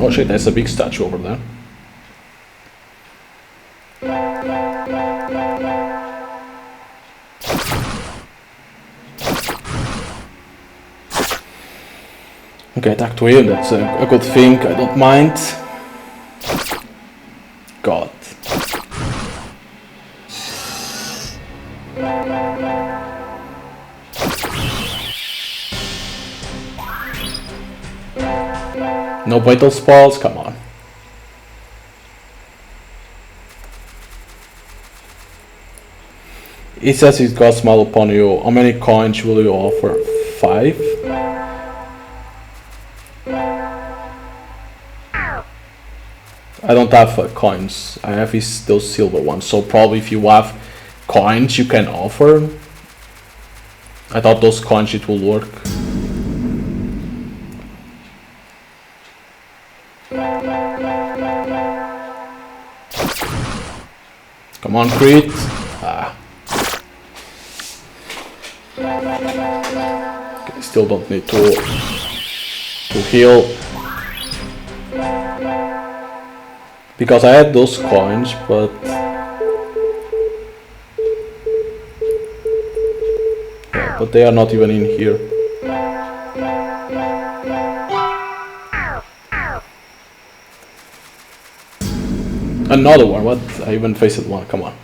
Oh shit, there's a big statue over there. Okay, attack to him, that's a good thing, I don't mind. God. No vital spells, come on. It says it got small upon you. How many coins will you offer? 5? I don't have coins. I have those silver ones. So probably if you have coins you can offer. I thought those coins it will work. Come on, crit. Ah. Okay, still don't need to heal. Because I had those coins, but yeah, but they are not even in here. Another one, what? I even faced one, come on.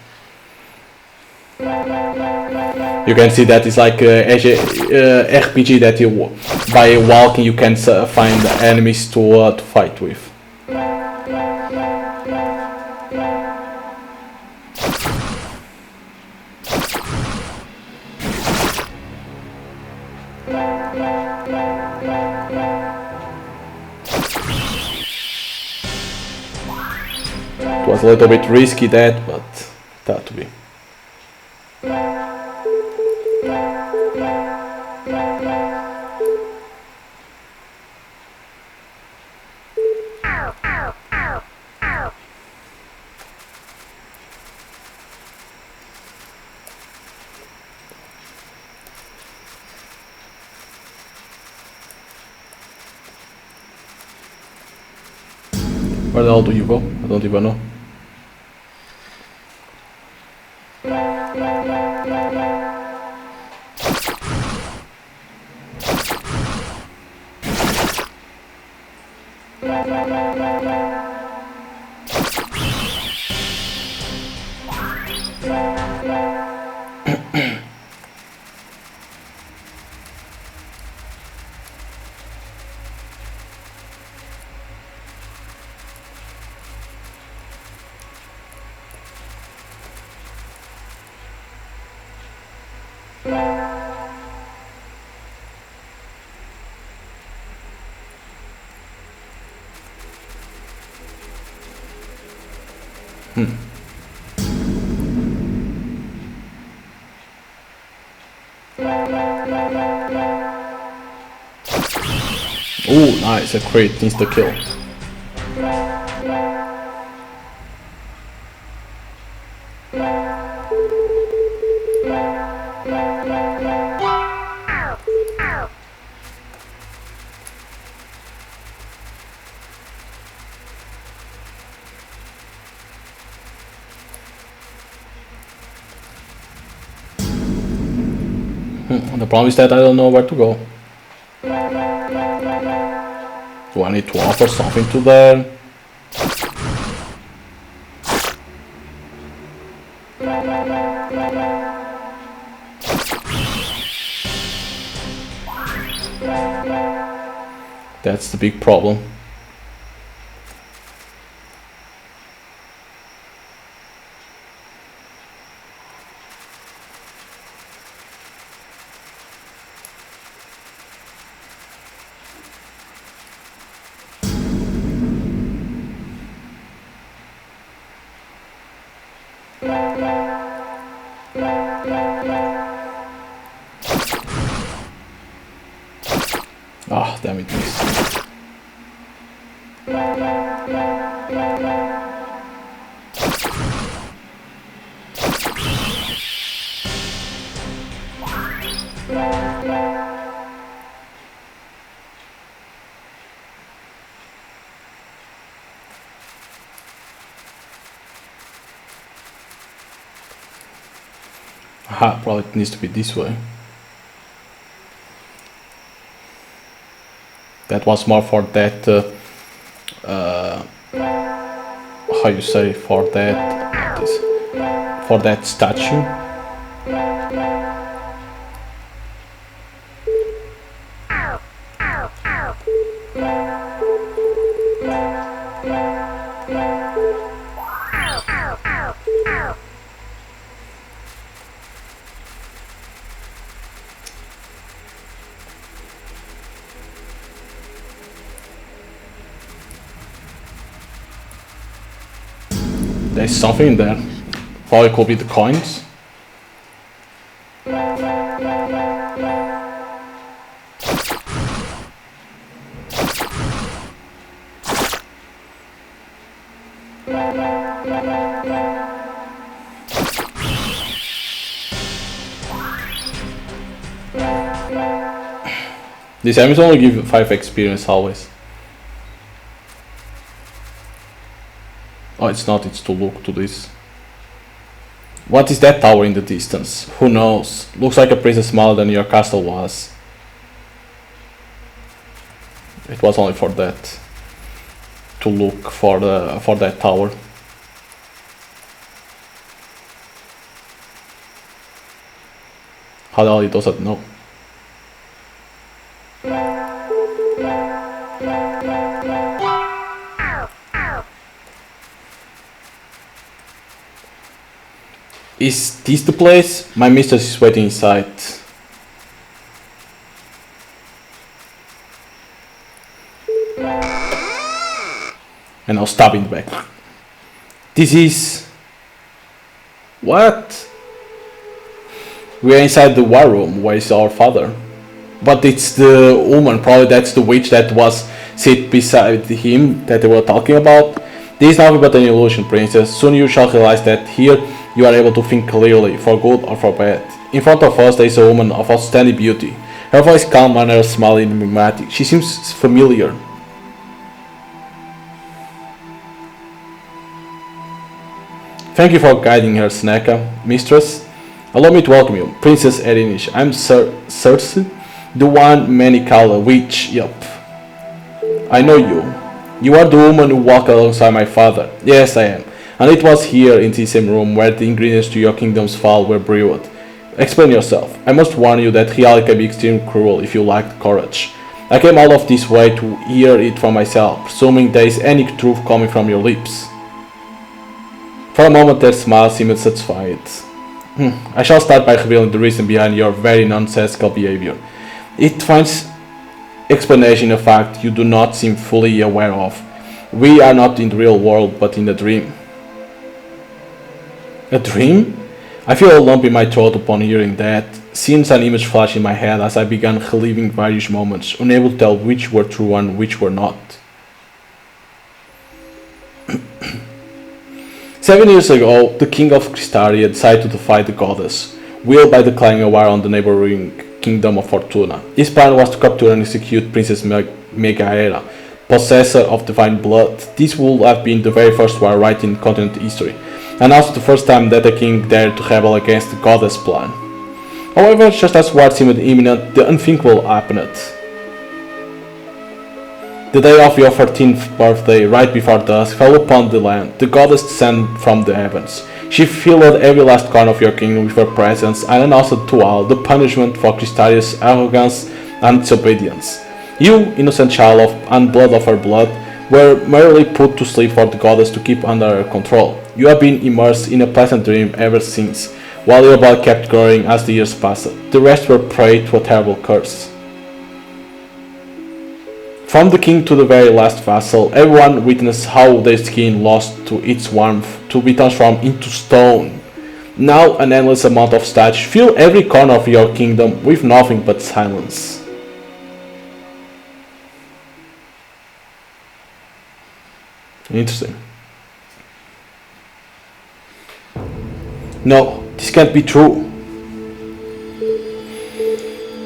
You can see that it's like RPG that you, by walking you can find enemies to fight with. It was a little bit risky that, but it had to be. Where the hell do you go? I don't even know. Oh, nice, a crit, insta kill. The problem is that I don't know where to go. Do I need to offer something to them? That's the big problem. Ah, damn it, missed. Aha, probably it needs to be this way. That was more for that, how you say, for that statue. There's something in there. Probably could be the coins. These enemies only give 5 experience always. Oh, it's not, it's to look to this. What is that tower in the distance? Who knows? Looks like a princess smaller than your castle was. It was only for that. To look for that tower. How the hell he doesn't know? Is this the place? My mistress is waiting inside. And I'll stab in the back. This is... What? We are inside the war room. Where is our father? But it's the woman, probably that's the witch that was sit beside him that they were talking about. This is nothing but an illusion, princess. Soon you shall realize that here you are able to think clearly, for good or for bad. In front of us there is a woman of outstanding beauty. Her voice calm and her smile enigmatic. She seems familiar. Thank you for guiding her, Sneka, mistress. Allow me to welcome you, Princess Erinish. I'm Circe, the one many call a witch. Yup. I know you. You are the woman who walked alongside my father. Yes, I am. And it was here in this same room where the ingredients to your kingdom's fall were brewed. Explain yourself. I must warn you that reality can be extremely cruel if you lack courage. I came all of this way to hear it from myself, presuming there is any truth coming from your lips. For a moment their smile seemed satisfied. I shall start by revealing the reason behind your very nonsensical behavior. It finds explanation in a fact you do not seem fully aware of. We are not in the real world, but in a dream. A dream? I feel a lump in my throat upon hearing that. Scenes and images flashed in my head as I began reliving various moments, unable to tell which were true and which were not. 7 years ago, the king of Cristaria decided to defy the goddess, willed by declaring a war on the neighboring kingdom of Fortuna. His plan was to capture and execute Princess Megaera, possessor of divine blood. This would have been the very first war right in continent history, and also the first time that a king dared to rebel against the goddess' plan. However, just as war seemed imminent, the unthinkable happened. The day of your 13th birthday, right before dusk, fell upon the land. The goddess descended from the heavens. She filled every last corner of your kingdom with her presence and announced to all the punishment for Crystaria's arrogance and disobedience. You, innocent child of and blood of her blood, were merely put to sleep for the goddess to keep under her control. You have been immersed in a pleasant dream ever since, while your blood kept growing as the years passed. The rest were prey to a terrible curse. From the king to the very last vassal, everyone witnessed how their skin lost to its warmth to be transformed into stone. Now an endless amount of statues fill every corner of your kingdom with nothing but silence. Interesting. No, this can't be true.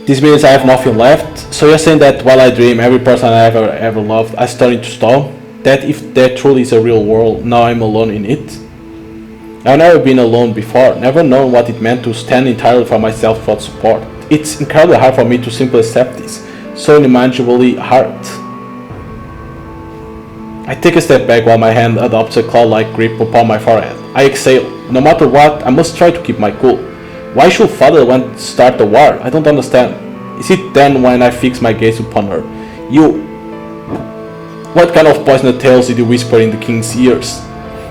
This means I have nothing left. So you're saying that while I dream, every person I ever loved, I turn into stone? That if that truly is a real world, now I'm alone in it? I've never been alone before, never known what it meant to stand entirely for myself without support. It's incredibly hard for me to simply accept this. So unimaginably hard. I take a step back while my hand adopts a claw-like grip upon my forehead. I exhale. No matter what, I must try to keep my cool. Why should father want to start a war? I don't understand. Is it then when I fix my gaze upon her? You... What kind of poisoned tales did you whisper in the king's ears?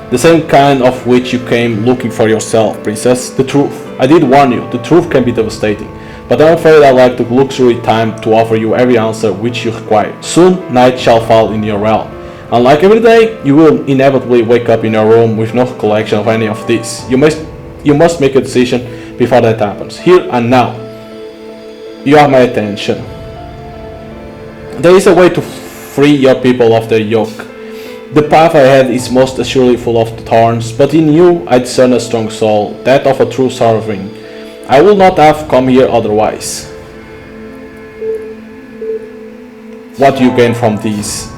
The same kind of which you came looking for yourself, princess. The truth. I did warn you, the truth can be devastating. But I'm afraid I lack the luxury time to offer you every answer which you require. Soon, night shall fall in your realm. Unlike every day, you will inevitably wake up in your room with no recollection of any of this. You must make a decision before that happens. Here and now. You have my attention. There is a way to free your people of their yoke. The path ahead is most assuredly full of thorns, but in you I discern a strong soul, that of a true sovereign. I would not have come here otherwise. What do you gain from these?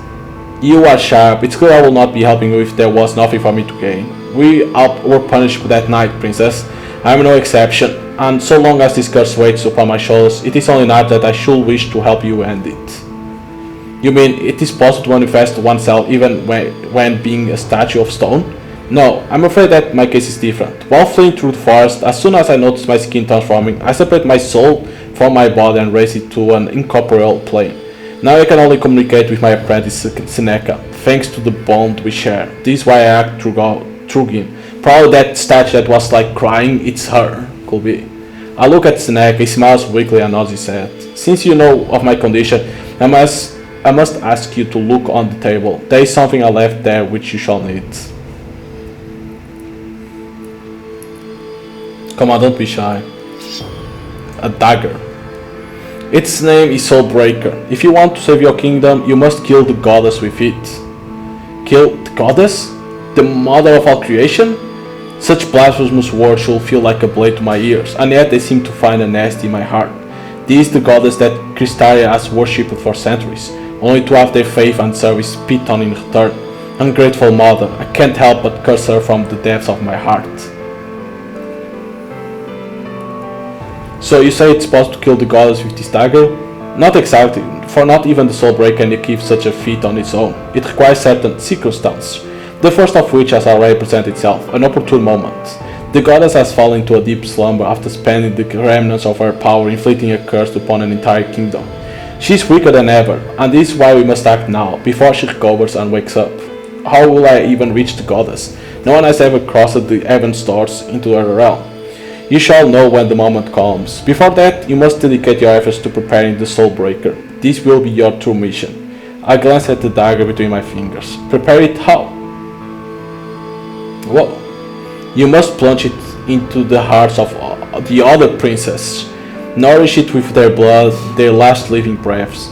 You are sharp. It's clear I will not be helping you if there was nothing for me to gain. We were punished that night, princess. I am no exception, and so long as this curse weighs upon my shoulders, it is only now that I should wish to help you end it. You mean it is possible to manifest oneself even when being a statue of stone? No, I'm afraid that my case is different. While fleeing through the forest, as soon as I noticed my skin transforming, I separate my soul from my body and raise it to an incorporeal plane. Now I can only communicate with my apprentice Seneca, thanks to the bond we share. This is why I act through him. Probably that statue that was like crying, it's her. Could be. I look at Seneca, he smiles weakly and nods his head. Since you know of my condition, I must ask you to look on the table. There is something I left there which you shall need. Come on, don't be shy. A dagger. Its name is Soulbreaker. If you want to save your kingdom, you must kill the goddess with it. Kill the goddess? The mother of all creation? Such blasphemous words should feel like a blade to my ears, and yet they seem to find a nest in my heart. This is the goddess that Crystaria has worshipped for centuries, only to have their faith and service spit on in return. Ungrateful mother, I can't help but curse her from the depths of my heart. So you say it's possible to kill the goddess with this dagger? Not exactly, for not even the Soulbreaker can achieve such a feat on its own. It requires certain circumstances, the first of which has already presented itself, an opportune moment. The goddess has fallen into a deep slumber after spending the remnants of her power inflicting a curse upon an entire kingdom. She is weaker than ever, and this is why we must act now, before she recovers and wakes up. How will I even reach the goddess? No one has ever crossed the heaven's doors into her realm. You shall know when the moment comes. Before that, you must dedicate your efforts to preparing the Soulbreaker. This will be your true mission. I glance at the dagger between my fingers. Prepare it how? Well, you must plunge it into the hearts of the other princesses. Nourish it with their blood, their last living breaths.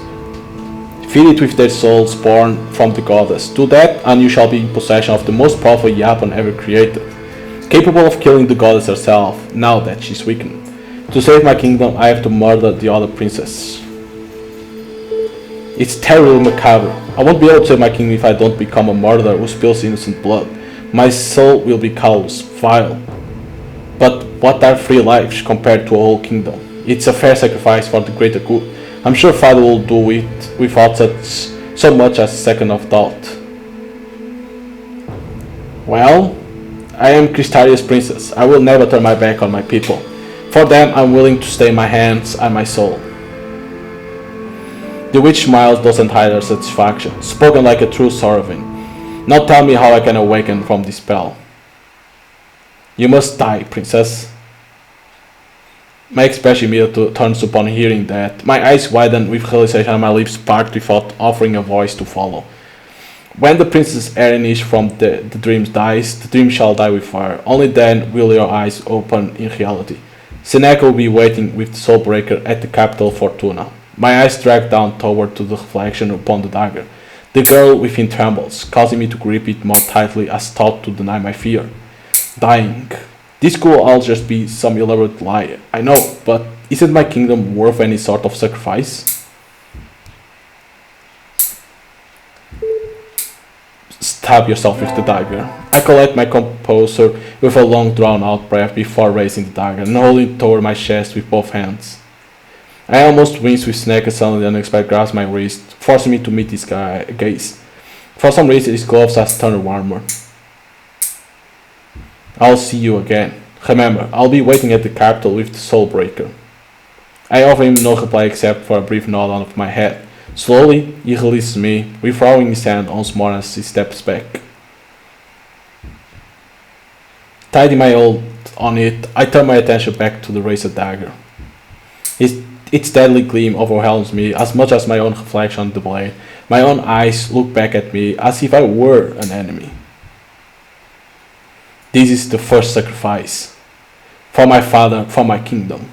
Feed it with their souls born from the goddess. Do that, and you shall be in possession of the most powerful weapon ever created, capable of killing the goddess herself, now that she's weakened. To save my kingdom, I have to murder the other princess. It's terribly macabre. I won't be able to save my kingdom if I don't become a murderer who spills innocent blood. My soul will be callous, vile. But what are 3 lives compared to a whole kingdom? It's a fair sacrifice for the greater good. I'm sure Father will do it without such so much as a second of thought. Well, I am Crystaria's princess. I will never turn my back on my people. For them, I'm willing to stay my hands and my soul. The witch smiles doesn't hide her satisfaction, spoken like a true Sorovin. Now tell me how I can awaken from this spell. You must die, princess. My expression immediately turns upon hearing that. My eyes widen with realization and my lips part without offering a voice to follow. When the princess Erinish from the dreams dies, the dream shall die with fire. Only then will your eyes open in reality. Seneca will be waiting with the Soulbreaker at the capital Fortuna. My eyes drag down toward to the reflection upon the dagger. The girl within trembles, causing me to grip it more tightly as thought to deny my fear. Dying. This could all just be some elaborate lie, I know, but isn't my kingdom worth any sort of sacrifice? Stab yourself with the dagger. I collect my composure with a long drawn-out breath before raising the dagger and holding it toward my chest with both hands. I almost wince with Seneca suddenly unexpectedly grasps my wrist, forcing me to meet his gaze. For some reason, his gloves has turned warmer. I'll see you again. Remember, I'll be waiting at the capital with the Soulbreaker. I offer him no reply except for a brief nod of my head. Slowly, he releases me, withdrawing his hand once more as he steps back. Tidying my hold on it, I turn my attention back to the razor dagger. Its deadly gleam overwhelms me as much as my own reflection on the blade. My own eyes look back at me as if I were an enemy. This is the first sacrifice. For my father, for my kingdom.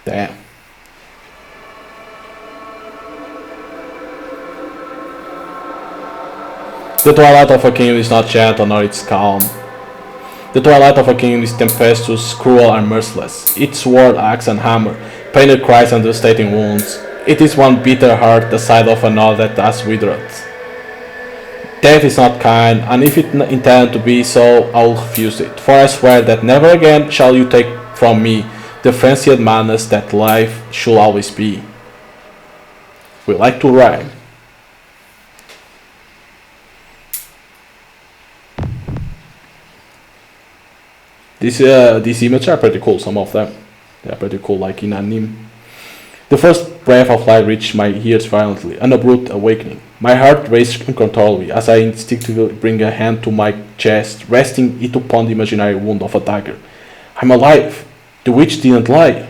Damn. The twilight of a kingdom is not gentle nor it's calm. The twilight of a kingdom is tempestuous, cruel and merciless. Its sword, axe and hammer, painted cries and devastating wounds. It is one bitter heart the side of another that has withered. Death is not kind, and if it intended to be so, I will refuse it. For I swear that never again shall you take from me the frenzied madness that life should always be. We like to rhyme. These images are pretty cool, some of them. They are pretty cool, like in anime. The first breath of light reached my ears violently, an abrupt awakening. My heart raced uncontrollably as I instinctively bring a hand to my chest, resting it upon the imaginary wound of a dagger. I'm alive! The witch didn't lie!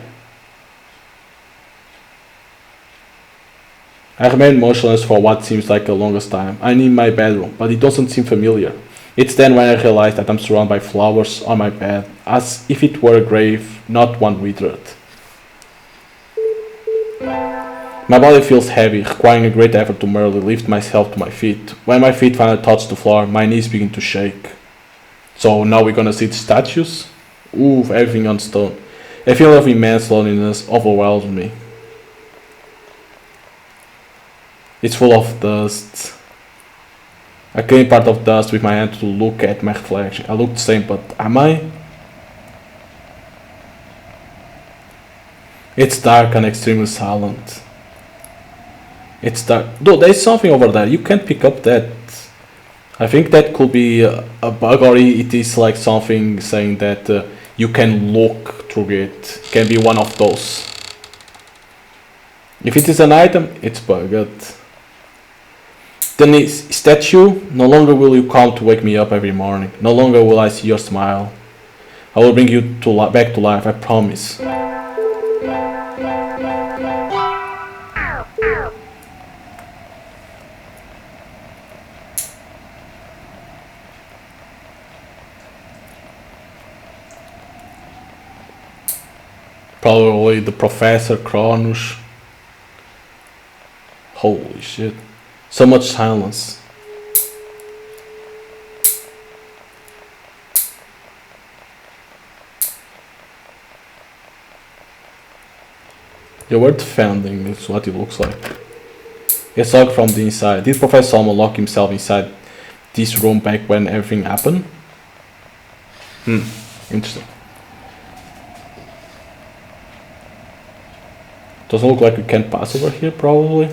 I remain motionless for what seems like the longest time. I'm in my bedroom, but it doesn't seem familiar. It's then when I realize that I'm surrounded by flowers on my bed, as if it were a grave, not one withered. My body feels heavy, requiring a great effort to merely lift myself to my feet. When my feet finally touch the floor, my knees begin to shake. So now we're gonna see the statues? Ooh, everything on stone. A feeling of immense loneliness overwhelms me. It's full of dust. I clean part of dust with my hand to look at my reflection. I look the same, but am I? It's dark and extremely silent. It's dark. Though there's something over there. You can't pick up that. I think that could be a bug, or it is like something saying that you can look through it. It can be one of those. If it is an item, it's bugged. The statue, no longer will you come to wake me up every morning. No longer will I see your smile. I will bring you back to life, I promise. Probably the Professor Cronus. Holy shit. So much silence. The word defending is what it looks like. It's locked from the inside. Did Professor Solomon lock himself inside this room back when everything happened? Interesting. Doesn't look like we can pass over here, probably.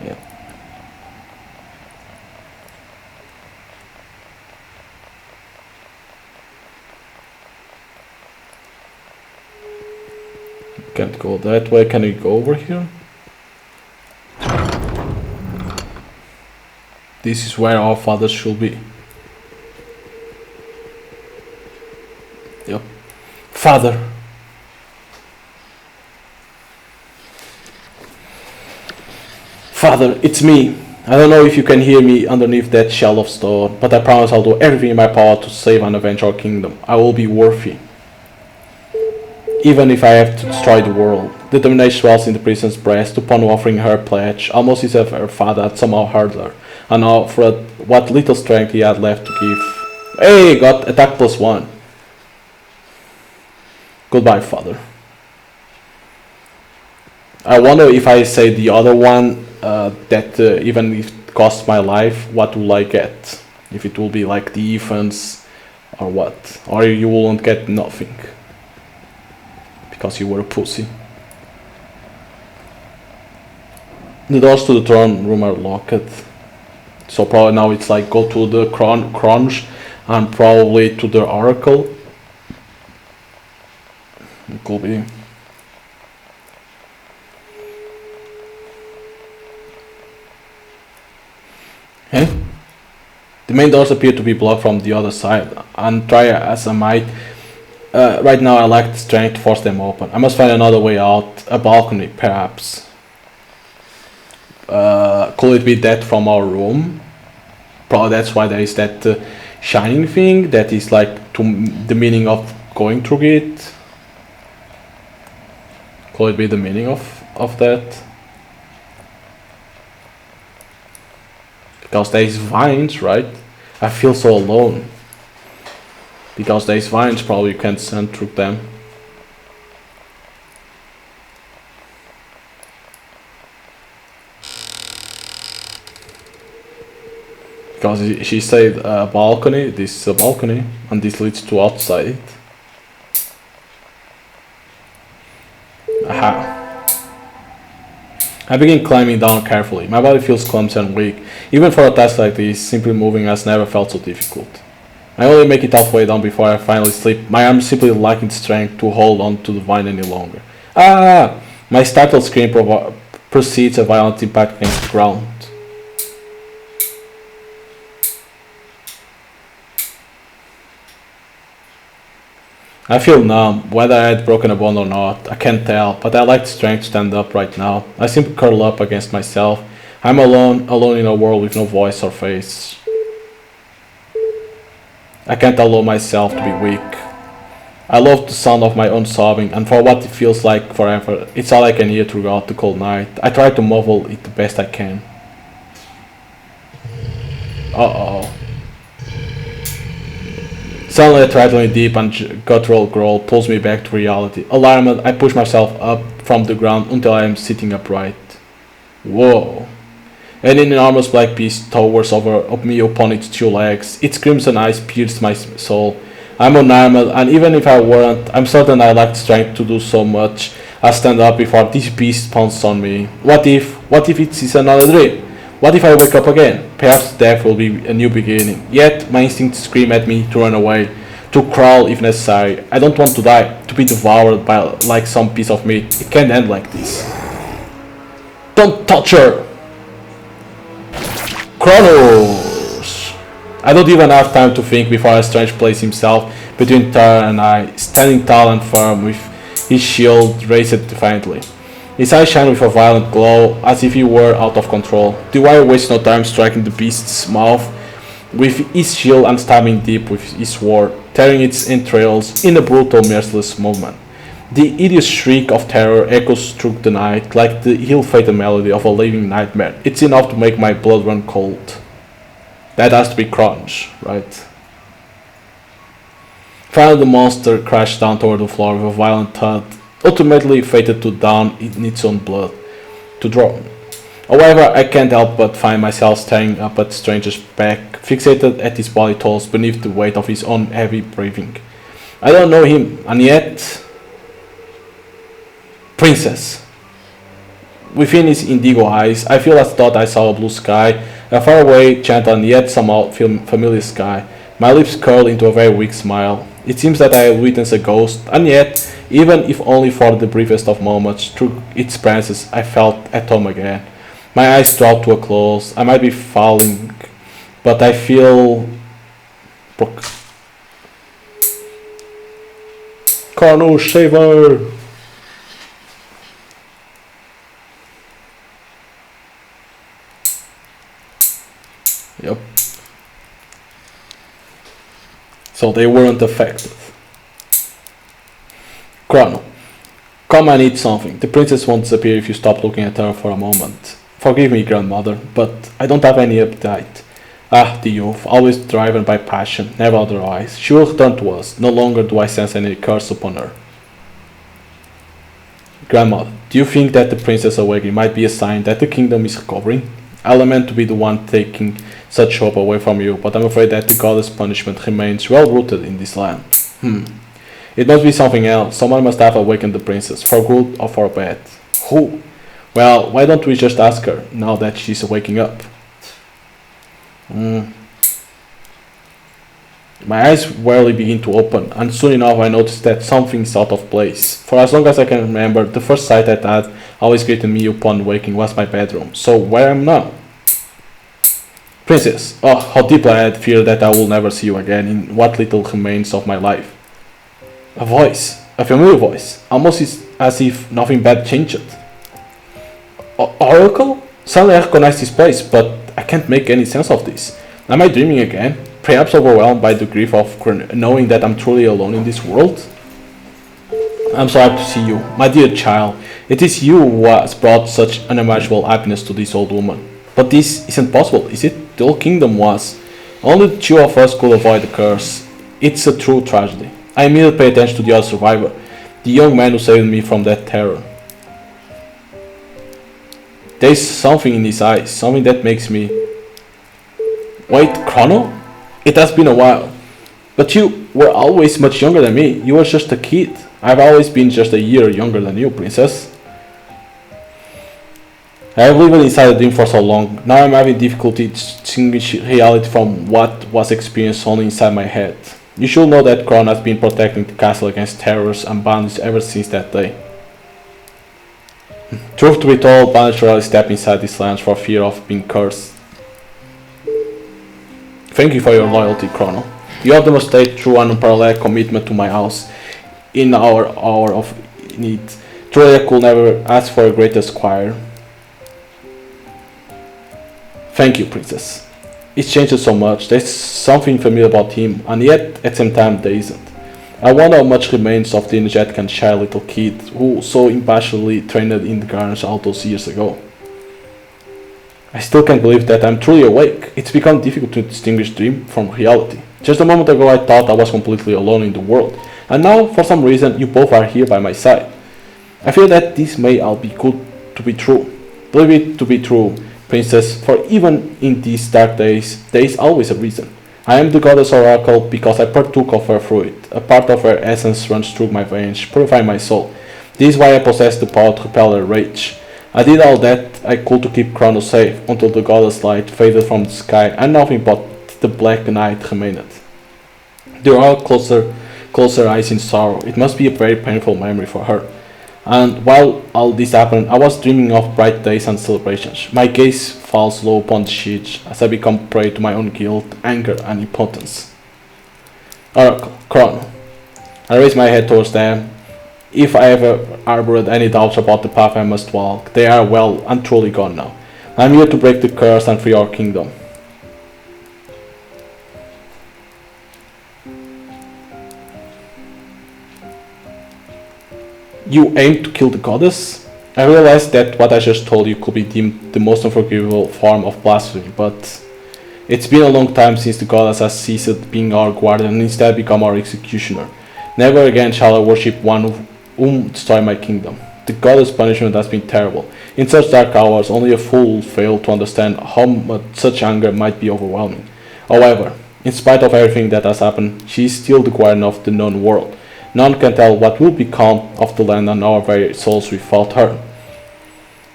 Yeah. Can't go that way. Can we go over here? This is where our father should be. Yep. Father. Father, it's me. I don't know if you can hear me underneath that shell of stone, but I promise I'll do everything in my power to save and avenge our kingdom. I will be worthy. Even if I have to destroy the world. Determination swells in the princess' breast upon offering her pledge, almost as if her father had somehow heard her, and offered what little strength he had left to give. Hey, got attack +1. Goodbye, father. I wonder if I say the other one, that even if it costs my life, what will I get? If it will be like defense, or what? Or you won't get nothing. Because you were a pussy. The doors to the throne room are locked. So probably now it's like go to the crunch and probably to the oracle. It could be. Hey? The main doors appear to be blocked from the other side, and try as I might, right now I lack the strength to force them open. I must find another way out, a balcony perhaps. Could it be that from our room? Probably that's why there is that shining thing that is like the meaning of going through it. Could it be the meaning of that? Because there is vines, right? I feel so alone. Because there is vines, probably you can't send through them. Because she said balcony, this is a balcony, and this leads to outside. Aha. I begin climbing down carefully. My body feels clumsy and weak. Even for a task like this, simply moving has never felt so difficult. I only make it halfway down before I finally sleep. My arms simply lacking strength to hold on to the vine any longer. Ah! My startled scream precedes a violent impact against the ground. I feel numb, whether I had broken a bone or not, I can't tell, but I lack the strength to stand up right now. I simply curl up against myself. I'm alone in a world with no voice or face. I can't allow myself to be weak. I love the sound of my own sobbing, and for what it feels like forever, it's all I can hear throughout the cold night. I try to muffle it the best I can. Uh-oh. Suddenly a threatening deep and guttural growl pulls me back to reality. Alarmed, I push myself up from the ground until I am sitting upright. Whoa. An enormous black beast towers over me upon its two legs. Its crimson eyes pierce my soul. I'm unarmed, and even if I weren't, I'm certain I lack strength to do so much as stand up before this beast pounces on me. What if it is another dream? What if I wake up again? Perhaps death will be a new beginning. Yet my instincts scream at me to run away, to crawl if necessary. I don't want to die, to be devoured by like some piece of meat. It can't end like this. Don't touch her! Kronos! I don't even have time to think before a strange place himself between Tara and I, standing tall and firm with his shield raised defiantly. His eyes shine with a violent glow, as if he were out of control. The warrior wastes no time striking the beast's mouth with his shield and stabbing deep with his sword, tearing its entrails in a brutal, merciless movement. The hideous shriek of terror echoes through the night like the ill-fated melody of a living nightmare. It's enough to make my blood run cold. That has to be Crunch, right? Finally the monster crashed down toward the floor with a violent thud, ultimately fated to drown in its own blood. However, I can't help but find myself staring up at the stranger's back, fixated at his body toss beneath the weight of his own heavy breathing. I don't know him, and yet... Princess. Within his indigo eyes, I feel as thought I saw a blue sky, a faraway, gentle and yet somehow familiar sky. My lips curl into a very weak smile. It seems that I have witnessed a ghost, and yet, even if only for the briefest of moments, through its presence I felt at home again. My eyes drop to a close. I might be falling, but I feel... Colonel Shaver! Yep. So they weren't affected. Chrono. Come, I need something. The princess won't disappear if you stop looking at her for a moment. Forgive me, grandmother, but I don't have any appetite. Ah, the youth, always driven by passion, never otherwise. She will return to us. No longer do I sense any curse upon her. Grandmother, do you think that the princess awakening might be a sign that the kingdom is recovering? I lament to be the one taking such hope away from you, but I'm afraid that the goddess punishment remains well rooted in this land. It must be something else. Someone must have awakened the princess, for good or for bad. Who? Well, why don't we just ask her, now that she's waking up? My eyes rarely begin to open, and soon enough I notice that something's out of place. For as long as I can remember, the first sight I had always greeted me upon waking was my bedroom. So where am I now? Princess, oh, how deeply I had feared that I will never see you again in what little remains of my life. A voice, a familiar voice, almost as if nothing bad changed. Oracle? Suddenly I recognize this place, but I can't make any sense of this. Am I dreaming again? Perhaps overwhelmed by the grief of knowing that I'm truly alone in this world? I'm so happy to see you, my dear child. It is you who has brought such unimaginable happiness to this old woman. But this isn't possible, is it? The whole kingdom was. Only the two of us could avoid the curse. It's a true tragedy. I immediately pay attention to the other survivor, the young man who saved me from that terror. There's something in his eyes, something that makes me... Wait, Chrono? It has been a while. But you were always much younger than me. You were just a kid. I've always been just a year younger than you, princess. I have lived inside a dream for so long. Now I'm having difficulty distinguishing reality from what was experienced only inside my head. You should know that Chrono has been protecting the castle against terrors and bandits ever since that day. Truth to be told, bandits rarely step inside these lands for fear of being cursed. Thank you for your loyalty, Chrono. You have demonstrated true and unparalleled commitment to my house in our hour of need. Truly I could never ask for a greater squire. Thank you, princess. He's changed so much. There's something familiar about him, and yet at the same time there isn't. I wonder how much remains of the energetic and shy little kid who so impassionately trained in the gardens all those years ago. I still can't believe that I'm truly awake. It's become difficult to distinguish dream from reality. Just a moment ago I thought I was completely alone in the world, and now for some reason you both are here by my side. I feel that this may all be good to be true. Believe it to be true, princess, for even in these dark days, there is always a reason. I am the goddess oracle because I partook of her fruit. A part of her essence runs through my veins, purifying my soul. This is why I possess the power to repel her rage. I did all that I could to keep Chrono safe, until the goddess light faded from the sky and nothing but the black night remained. The oracle closed her eyes in sorrow. It must be a very painful memory for her. And while all this happened, I was dreaming of bright days and celebrations. My gaze falls low upon the sheets as I become prey to my own guilt, anger, and impotence. Oracle, Chrono. I raise my head towards them. If I ever harbored any doubts about the path I must walk, they are well and truly gone now. I am here to break the curse and free our kingdom. You aim to kill the goddess? I realized that what I just told you could be deemed the most unforgivable form of blasphemy, but it's been a long time since the goddess has ceased being our guardian and instead become our executioner. Never again shall I worship one whom destroy my kingdom. The goddess' punishment has been terrible. In such dark hours, only a fool will fail to understand how much such anger might be overwhelming. However, in spite of everything that has happened, she is still the guardian of the known world. None can tell what will become of the land and our very souls without her.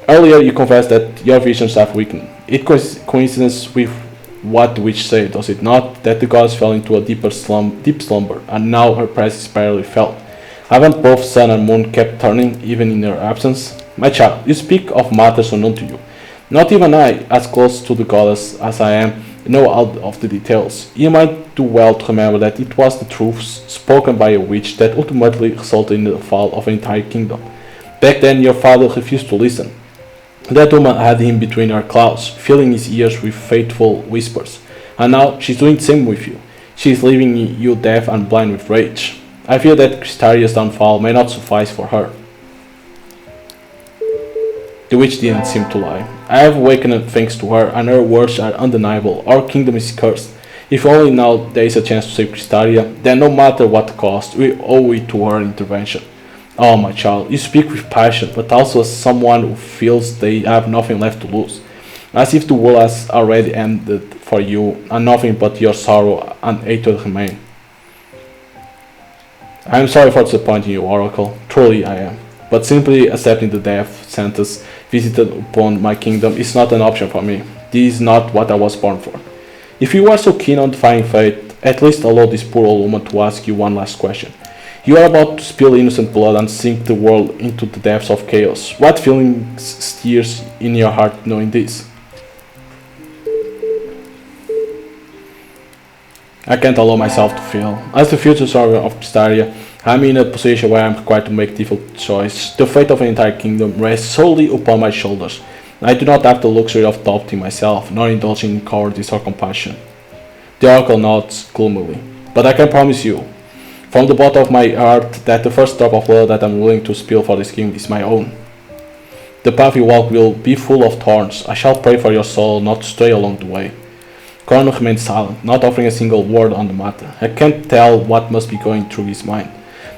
Earlier you confessed that your visions have weakened. It coincides with what the witch said, does it not? That the goddess fell into a deep slumber, and now her presence is barely felt. Haven't both sun and moon kept turning, even in her absence? My child, you speak of matters unknown to you. Not even I, as close to the goddess as I am, know all of the details. You might do well to remember that it was the truths spoken by a witch that ultimately resulted in the fall of an entire kingdom. Back then your father refused to listen. That woman had him between her claws, filling his ears with fateful whispers. And now she's doing the same with you. She is leaving you deaf and blind with rage. I fear that Crystaria's downfall may not suffice for her. The witch didn't seem to lie. I have awakened thanks to her, and her words are undeniable. Our kingdom is cursed. If only now there is a chance to save Crystaria, then no matter what the cost, we owe it to her intervention. Oh, my child, you speak with passion, but also as someone who feels they have nothing left to lose. As if the world has already ended for you, and nothing but your sorrow and hatred remain. I am sorry for disappointing you, Oracle. Truly I am. But simply accepting the death sentence visited upon my kingdom is not an option for me. This is not what I was born for. If you are so keen on defying fate, at least allow this poor old woman to ask you one last question. You are about to spill innocent blood and sink the world into the depths of chaos. What feelings stirs in your heart knowing this? I can't allow myself to feel. As the future sovereign of Crystaria, I'm in a position where I'm required to make difficult choices. The fate of an entire kingdom rests solely upon my shoulders. I do not have the luxury of doubting myself, nor indulging in cowardice or compassion. The oracle nods gloomily. But I can promise you, from the bottom of my heart, that the first drop of blood that I'm willing to spill for this kingdom is my own. The path you walk will be full of thorns. I shall pray for your soul not to stray along the way. Cornel remained silent, not offering a single word on the matter. I can't tell what must be going through his mind.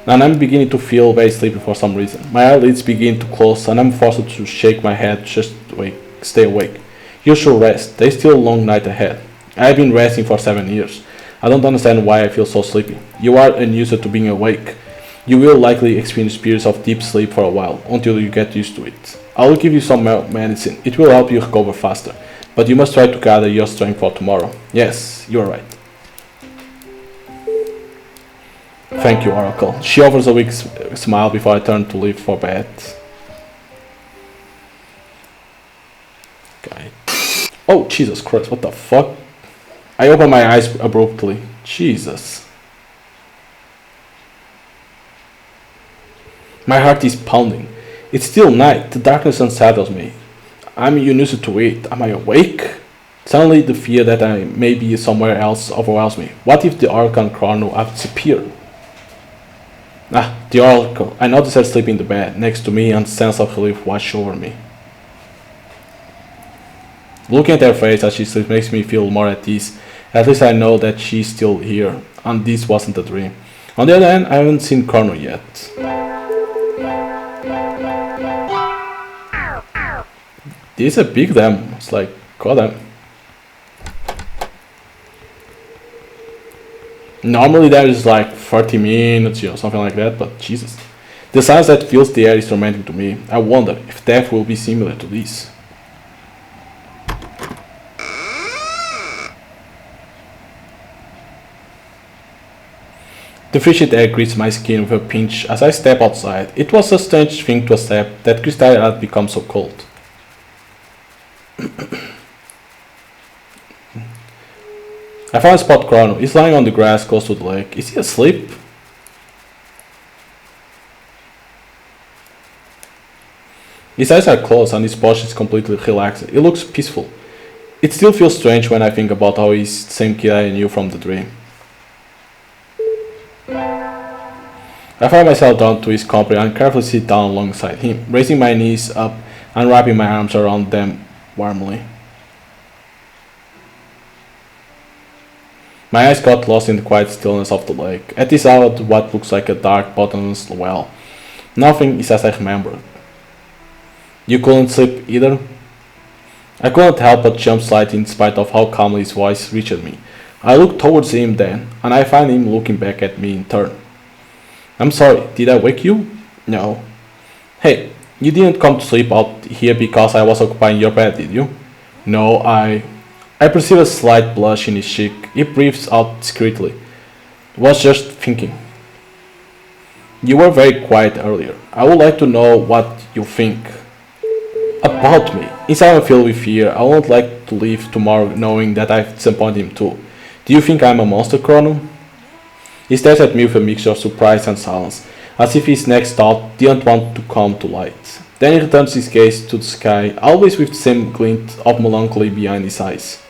And I'm beginning to feel very sleepy for some reason. My eyelids begin to close and I'm forced to shake my head just to stay awake. You should rest. There's still a long night ahead. I've been resting for 7 years. I don't understand why I feel so sleepy. You are unused to being awake. You will likely experience periods of deep sleep for a while, until you get used to it. I will give you some medicine. It will help you recover faster. But you must try to gather your strength for tomorrow. Yes, you are right. Thank you, Oracle. She offers a weak smile before I turn to leave for bed. Okay. Oh, Jesus Christ, what the fuck? I open my eyes abruptly. Jesus. My heart is pounding. It's still night. The darkness unsettles me. I'm unused to it. Am I awake? Suddenly the fear that I may be somewhere else overwhelms me. What if the Oracle and Chrono have disappeared? The Oracle. I notice her sleeping in the bed next to me and a sense of relief washes over me. Looking at her face as she sleeps makes me feel more at ease. At least I know that she's still here, and this wasn't a dream. On the other hand, I haven't seen Chrono yet. This is a big dam. It's like, goddamn. Normally there is like 30 minutes, something like that, but Jesus. The silence that fills the air is tormenting to me. I wonder if death will be similar to this. The frigid air greets my skin with a pinch as I step outside. It was a strange thing to accept that Crystaria had become so cold. I found Spot Chrono. He's lying on the grass close to the lake. Is he asleep? His eyes are closed and his posture is completely relaxed. He looks peaceful. It still feels strange when I think about how he's the same kid I knew from the dream. I find myself drawn to his company and carefully sit down alongside him, raising my knees up and wrapping my arms around them warmly. My eyes got lost in the quiet stillness of the lake. At this hour, what looks like a dark, bottomless well. Nothing is as I remembered. You couldn't sleep either? I couldn't help but jump slightly in spite of how calmly his voice reached me. I looked towards him then, and I find him looking back at me in turn. I'm sorry, did I wake you? No. Hey, you didn't come to sleep out here because I was occupying your bed, did you? No, I perceive a slight blush in his cheek. He breathes out discreetly. Was just thinking. You were very quiet earlier. I would like to know what you think about me. Inside I'm filled with fear. I won't like to leave tomorrow knowing that I've disappointed him too. Do you think I'm a monster, Chrono? He stares at me with a mixture of surprise and silence, as if his next thought didn't want to come to light. Then he returns his gaze to the sky, always with the same glint of melancholy behind his eyes.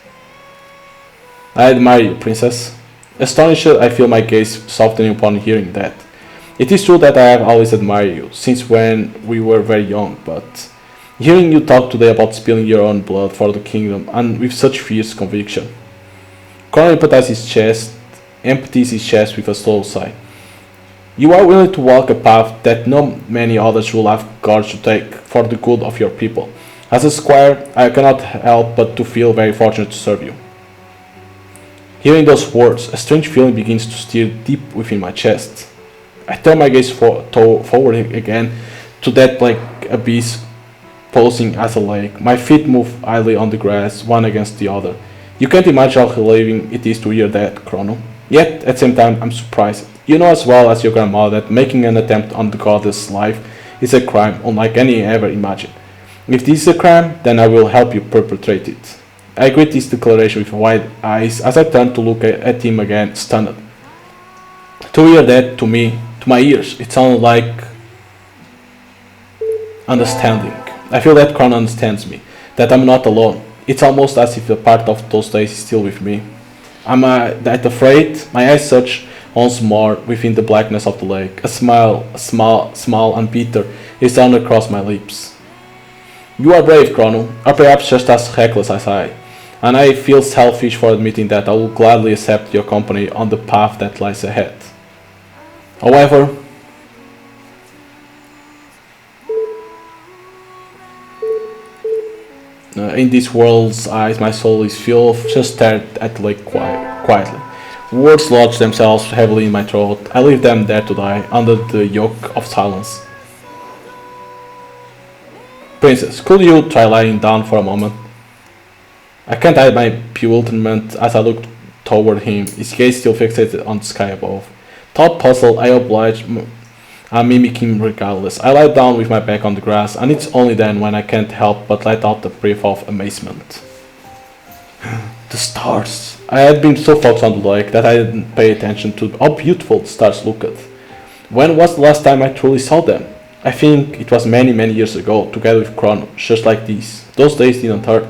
I admire you, princess. Astonished, I feel my gaze softening upon hearing that. It is true that I have always admired you, since when we were very young, but hearing you talk today about spilling your own blood for the kingdom, and with such fierce conviction. Conan empties his chest with a slow sigh. You are willing to walk a path that no many others will have courage to take for the good of your people. As a squire, I cannot help but to feel very fortunate to serve you. Hearing those words, a strange feeling begins to stir deep within my chest. I turn my gaze forward again to that black abyss posing as a lake. My feet move idly on the grass, one against the other. You can't imagine how relieving it is to hear that, Chrono. Yet, at the same time, I'm surprised. You know as well as your grandmother that making an attempt on the goddess' life is a crime unlike any ever imagined. If this is a crime, then I will help you perpetrate it. I greet this declaration with wide eyes as I turn to look at him again, stunned. To hear that, to me, to my ears, it sounded like understanding. I feel that Chrono understands me, that I'm not alone. It's almost as if a part of those days is still with me. Am I that afraid? My eyes search once more within the blackness of the lake. A small and bitter, is drawn across my lips. You are brave, Chrono, or perhaps just as reckless as I, and I feel selfish for admitting that I will gladly accept your company on the path that lies ahead. However, in this world's eyes, my soul is filled, just stared at the lake quietly. Words lodge themselves heavily in my throat. I leave them there to die, under the yoke of silence. Princess, could you try lying down for a moment? I can't hide my bewilderment as I look toward him, his gaze still fixated on the sky above. Thought puzzled, I oblige and mimic him regardless. I lie down with my back on the grass, and it's only then when I can't help but let out a breath of amazement. The stars! I had been so focused on the lake that I didn't pay attention to how beautiful the stars looked. When was the last time I truly saw them? I think it was many years ago, together with Chrono, just like these. Those days didn't hurt.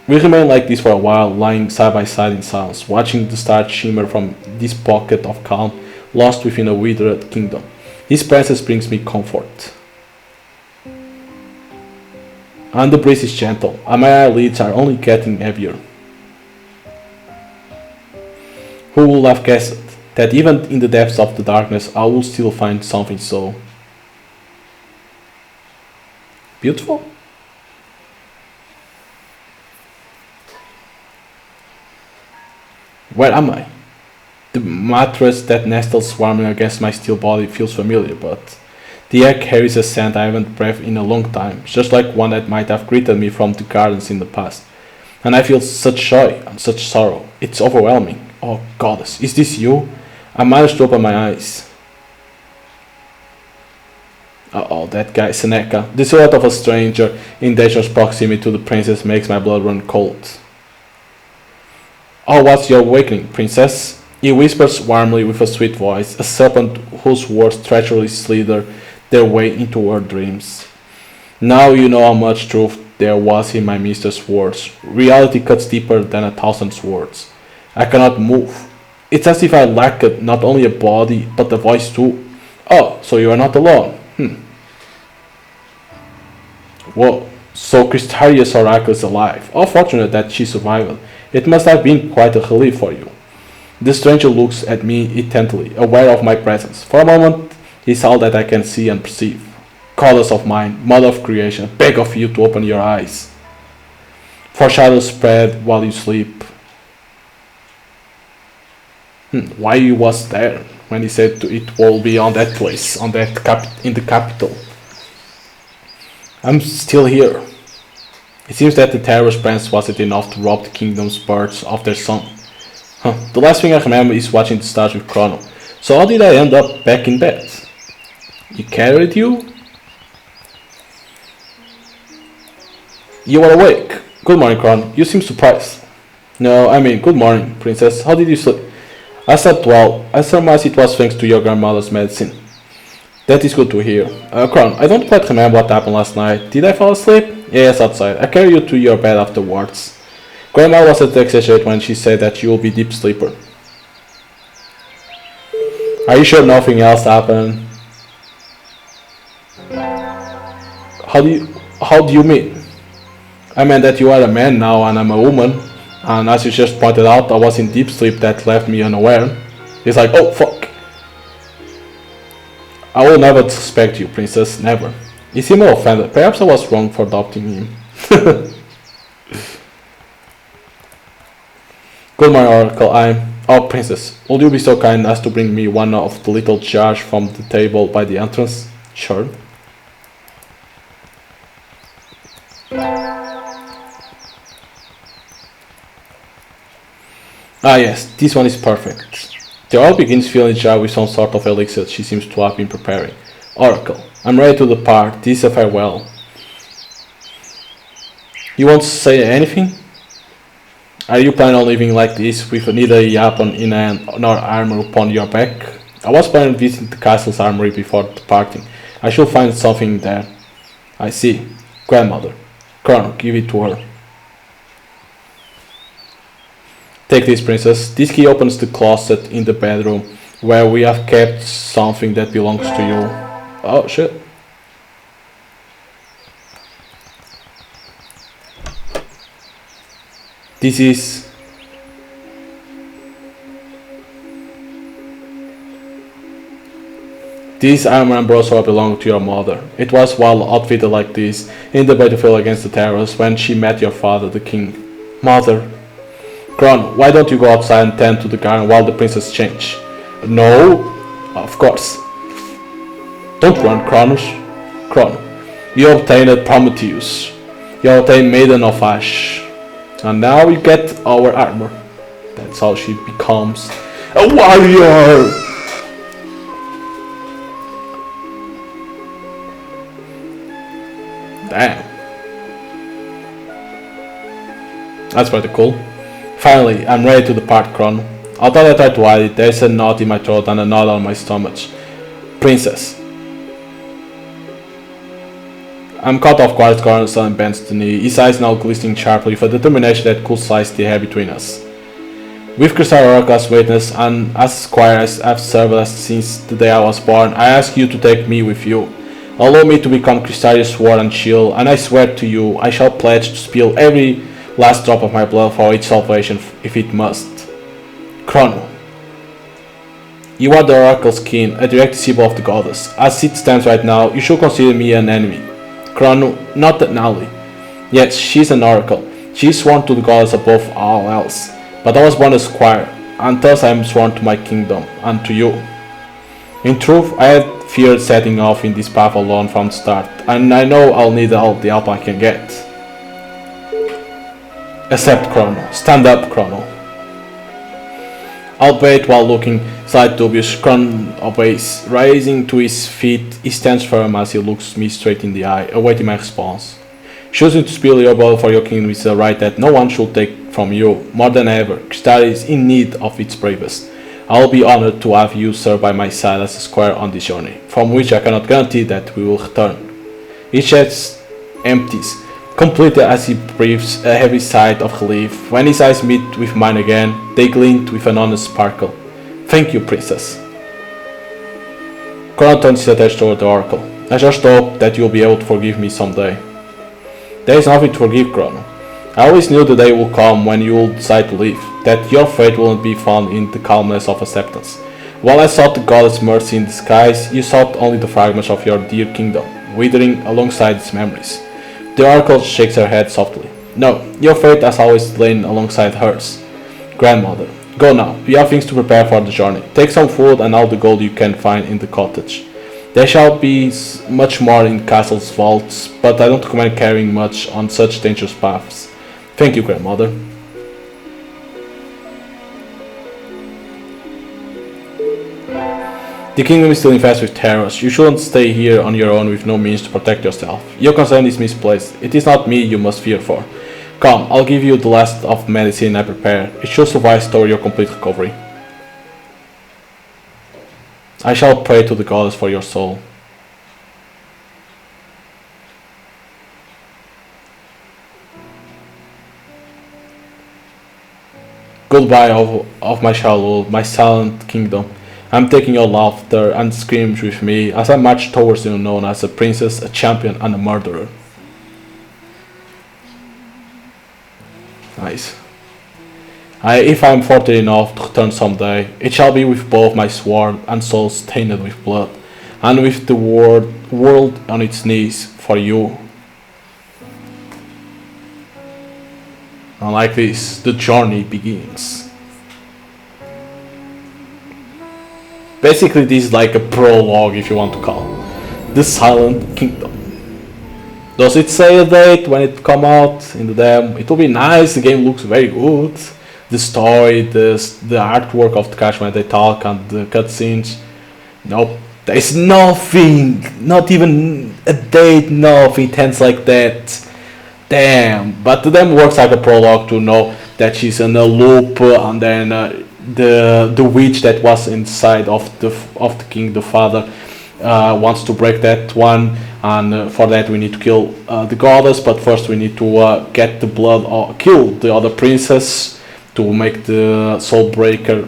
We remained like this for a while, lying side by side in silence, watching the stars shimmer from this pocket of calm, lost within a withered kingdom. His presence brings me comfort. And the breeze is gentle, and my eyelids are only getting heavier. Who would have guessed that even in the depths of the darkness I will still find something so beautiful? Where am I? The mattress that nestles warmly against my steel body feels familiar, but the air carries a scent I haven't breathed in a long time, just like one that might have greeted me from the gardens in the past. And I feel such joy and such sorrow. It's overwhelming. Oh goddess, is this you? I managed to open my eyes. Uh-oh, that guy, Seneca. The silhouette of a stranger in dangerous proximity to the princess makes my blood run cold. Oh, what's your awakening, princess? He whispers warmly with a sweet voice, a serpent whose words treacherously slither their way into her dreams. Now you know how much truth there was in my mistress' words. Reality cuts deeper than 1,000 swords. I cannot move. It's as if I lacked not only a body, but a voice too. Oh, so you are not alone. Whoa, so Crystaria's oracle is alive. How fortunate that she survived. It must have been quite a relief for you. The stranger looks at me intently, aware of my presence. For a moment, he is all that I can see and perceive. Goddess of mine, mother of creation, I beg of you to open your eyes. For shadows spread while you sleep. Why you was there? when he said it will be on that place, on that in the capital. I'm still here. It seems that the terrorist plans wasn't enough to rob the kingdom's birds of their son. The last thing I remember is watching the stars with Chrono. So how did I end up back in bed? He carried you? You are awake. Good morning, Chrono. You seem surprised. No, I mean, good morning, princess. How did you sleep? I slept well. I surmise it was thanks to your grandmother's medicine. That is good to hear. Chrono, I don't quite remember what happened last night. Did I fall asleep? Yes, outside. I carried you to your bed afterwards. Grandma wasn't exaggerated when she said that you will be deep sleeper. Are you sure nothing else happened? How do you mean? I meant that you are a man now and I'm a woman. And as you just pointed out, I was in deep sleep that left me unaware. He's like, oh fuck. I will never suspect you, princess, never. He seemed offended. Perhaps I was wrong for adopting him. Good morning, Oracle. Oh, princess, would you be so kind as to bring me one of the little jars from the table by the entrance? Sure. Ah yes, this one is perfect. The oil begins filling the jar with some sort of elixir she seems to have been preparing. Oracle, I'm ready to depart. This is a farewell. You won't say anything? Are you planning on living like this with neither a weapon in hand nor armor upon your back? I was planning on visiting the castle's armory before departing. I should find something there. I see. Grandmother. Chrono, give it to her. Take this, princess. This key opens the closet in the bedroom where we have kept something that belongs to you. Oh shit. This armor and bracelet belonged to your mother. It was while outfitted like this in the battlefield against the terrorists when she met your father, the king. Mother. Chrono, why don't you go outside and tend to the garden while the princess change? No, of course. Don't run, Chronos. Chrono, you obtained Prometheus. You obtained Maiden of Ash. And now you get our armor. That's how she becomes a warrior! Damn. That's pretty cool. Finally, I'm ready to depart, Chrono. Although I tried to hide it, there's a knot in my throat and a knot on my stomach. Princess. I'm caught off guard, Chrono suddenly bends to the knee, his eyes now glistening sharply with a determination that could slice the air between us. With Crystal Oracle as witness, and as squire as I've served as since the day I was born, I ask you to take me with you. Allow me to become Crystalia's sword and shield, and I swear to you, I shall pledge to spill every last drop of my blood for its salvation if it must. Chrono. You are the Oracle's kin, a direct disciple of the goddess. As it stands right now, you should consider me an enemy. Chrono, not an ally. Yes, she's an oracle. She is sworn to the goddess above all else. But I was born a squire, and thus I am sworn to my kingdom, and to you. In truth, I had feared setting off in this path alone from the start, and I know I'll need all the help I can get. Accept, Chrono. Stand up, Chrono. Albeit while looking slightly dubious, Chrono obeys. Rising to his feet, he stands firm as he looks me straight in the eye, awaiting my response. Choosing to spill your blood for your kingdom is a right that no one should take from you. More than ever, Crystal is in need of its bravest. I will be honored to have you serve by my side as a squire on this journey, from which I cannot guarantee that we will return. His chest empties, completely as he breathes a heavy sigh of relief. When his eyes meet with mine again, they glint with an honest sparkle. Thank you, princess. Chrono turns his attention toward the oracle. I just hope that you'll be able to forgive me someday. There is nothing to forgive, Chrono. I always knew the day will come when you will decide to leave, that your fate won't be found in the calmness of acceptance. While I sought the goddess' mercy in disguise, you sought only the fragments of your dear kingdom, withering alongside its memories. The oracle shakes her head softly. No, your fate has always lain alongside hers. Grandmother, Go now, you have things to prepare for the journey. Take some food and all the gold you can find in the cottage. There shall be much more in castle's vaults, but I don't recommend carrying much on such dangerous paths. Thank you, grandmother. The kingdom is still infested with terrors. You shouldn't stay here on your own with no means to protect yourself. Your concern is misplaced. It is not me you must fear for. Come, I'll give you the last of medicine I prepared. It should suffice toward your complete recovery. I shall pray to the goddess for your soul. Goodbye of my childhood, my silent kingdom. I'm taking your laughter and screams with me as I march towards you known as a princess, a champion, and a murderer. Nice. If I am fortunate enough to return someday, it shall be with both my sword and soul stained with blood, and with the world on its knees for you. And like this, the journey begins. Basically, this is like a prologue, if you want to call it. The Silent Kingdom. Does it say a date when it come out in the demo? It will be nice. The game looks very good. The story, the artwork of the characters when they talk, and the cutscenes. Nope, there is nothing. Not even a date. Nothing tense like that. Damn. But the demo works like a prologue to know that she's in a loop, and then the witch that was inside of the king, the father, wants to break that one, and for that we need to kill the goddess. But first we need to get the blood or kill the other princess to make the soul breaker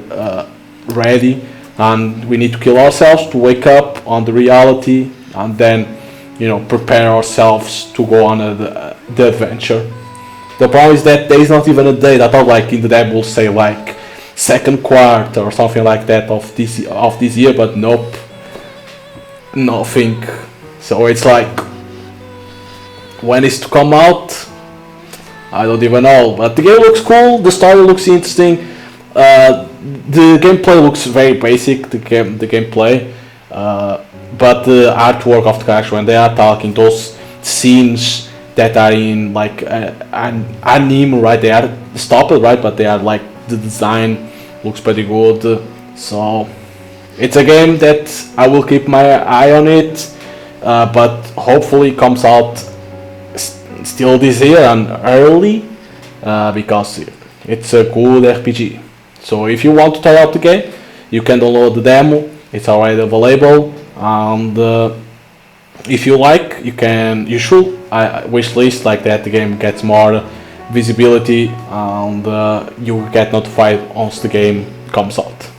ready, and we need to kill ourselves to wake up on the reality, and then prepare ourselves to go on the adventure. The problem is that there is not even a date. I thought like in the demo will say like second quarter or something like that of this year, but nope, nothing. So it's like, when it's to come out, I don't even know. But the game looks cool, the story looks interesting, the gameplay looks very basic, the gameplay, but the artwork of the characters when they are talking, those scenes that are in like an anime, right? They are stopped, right? But they are like, the design looks pretty good. So it's a game that I will keep my eye on it, but hopefully comes out still this year and early, because it's a good RPG. So if you want to try out the game, you can download the demo. It's already available, and if you like, you should wishlist like that. The game gets more visibility, and you get notified once the game comes out.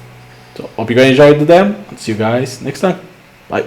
So hope you guys enjoyed the demo, and see you guys next time. Bye.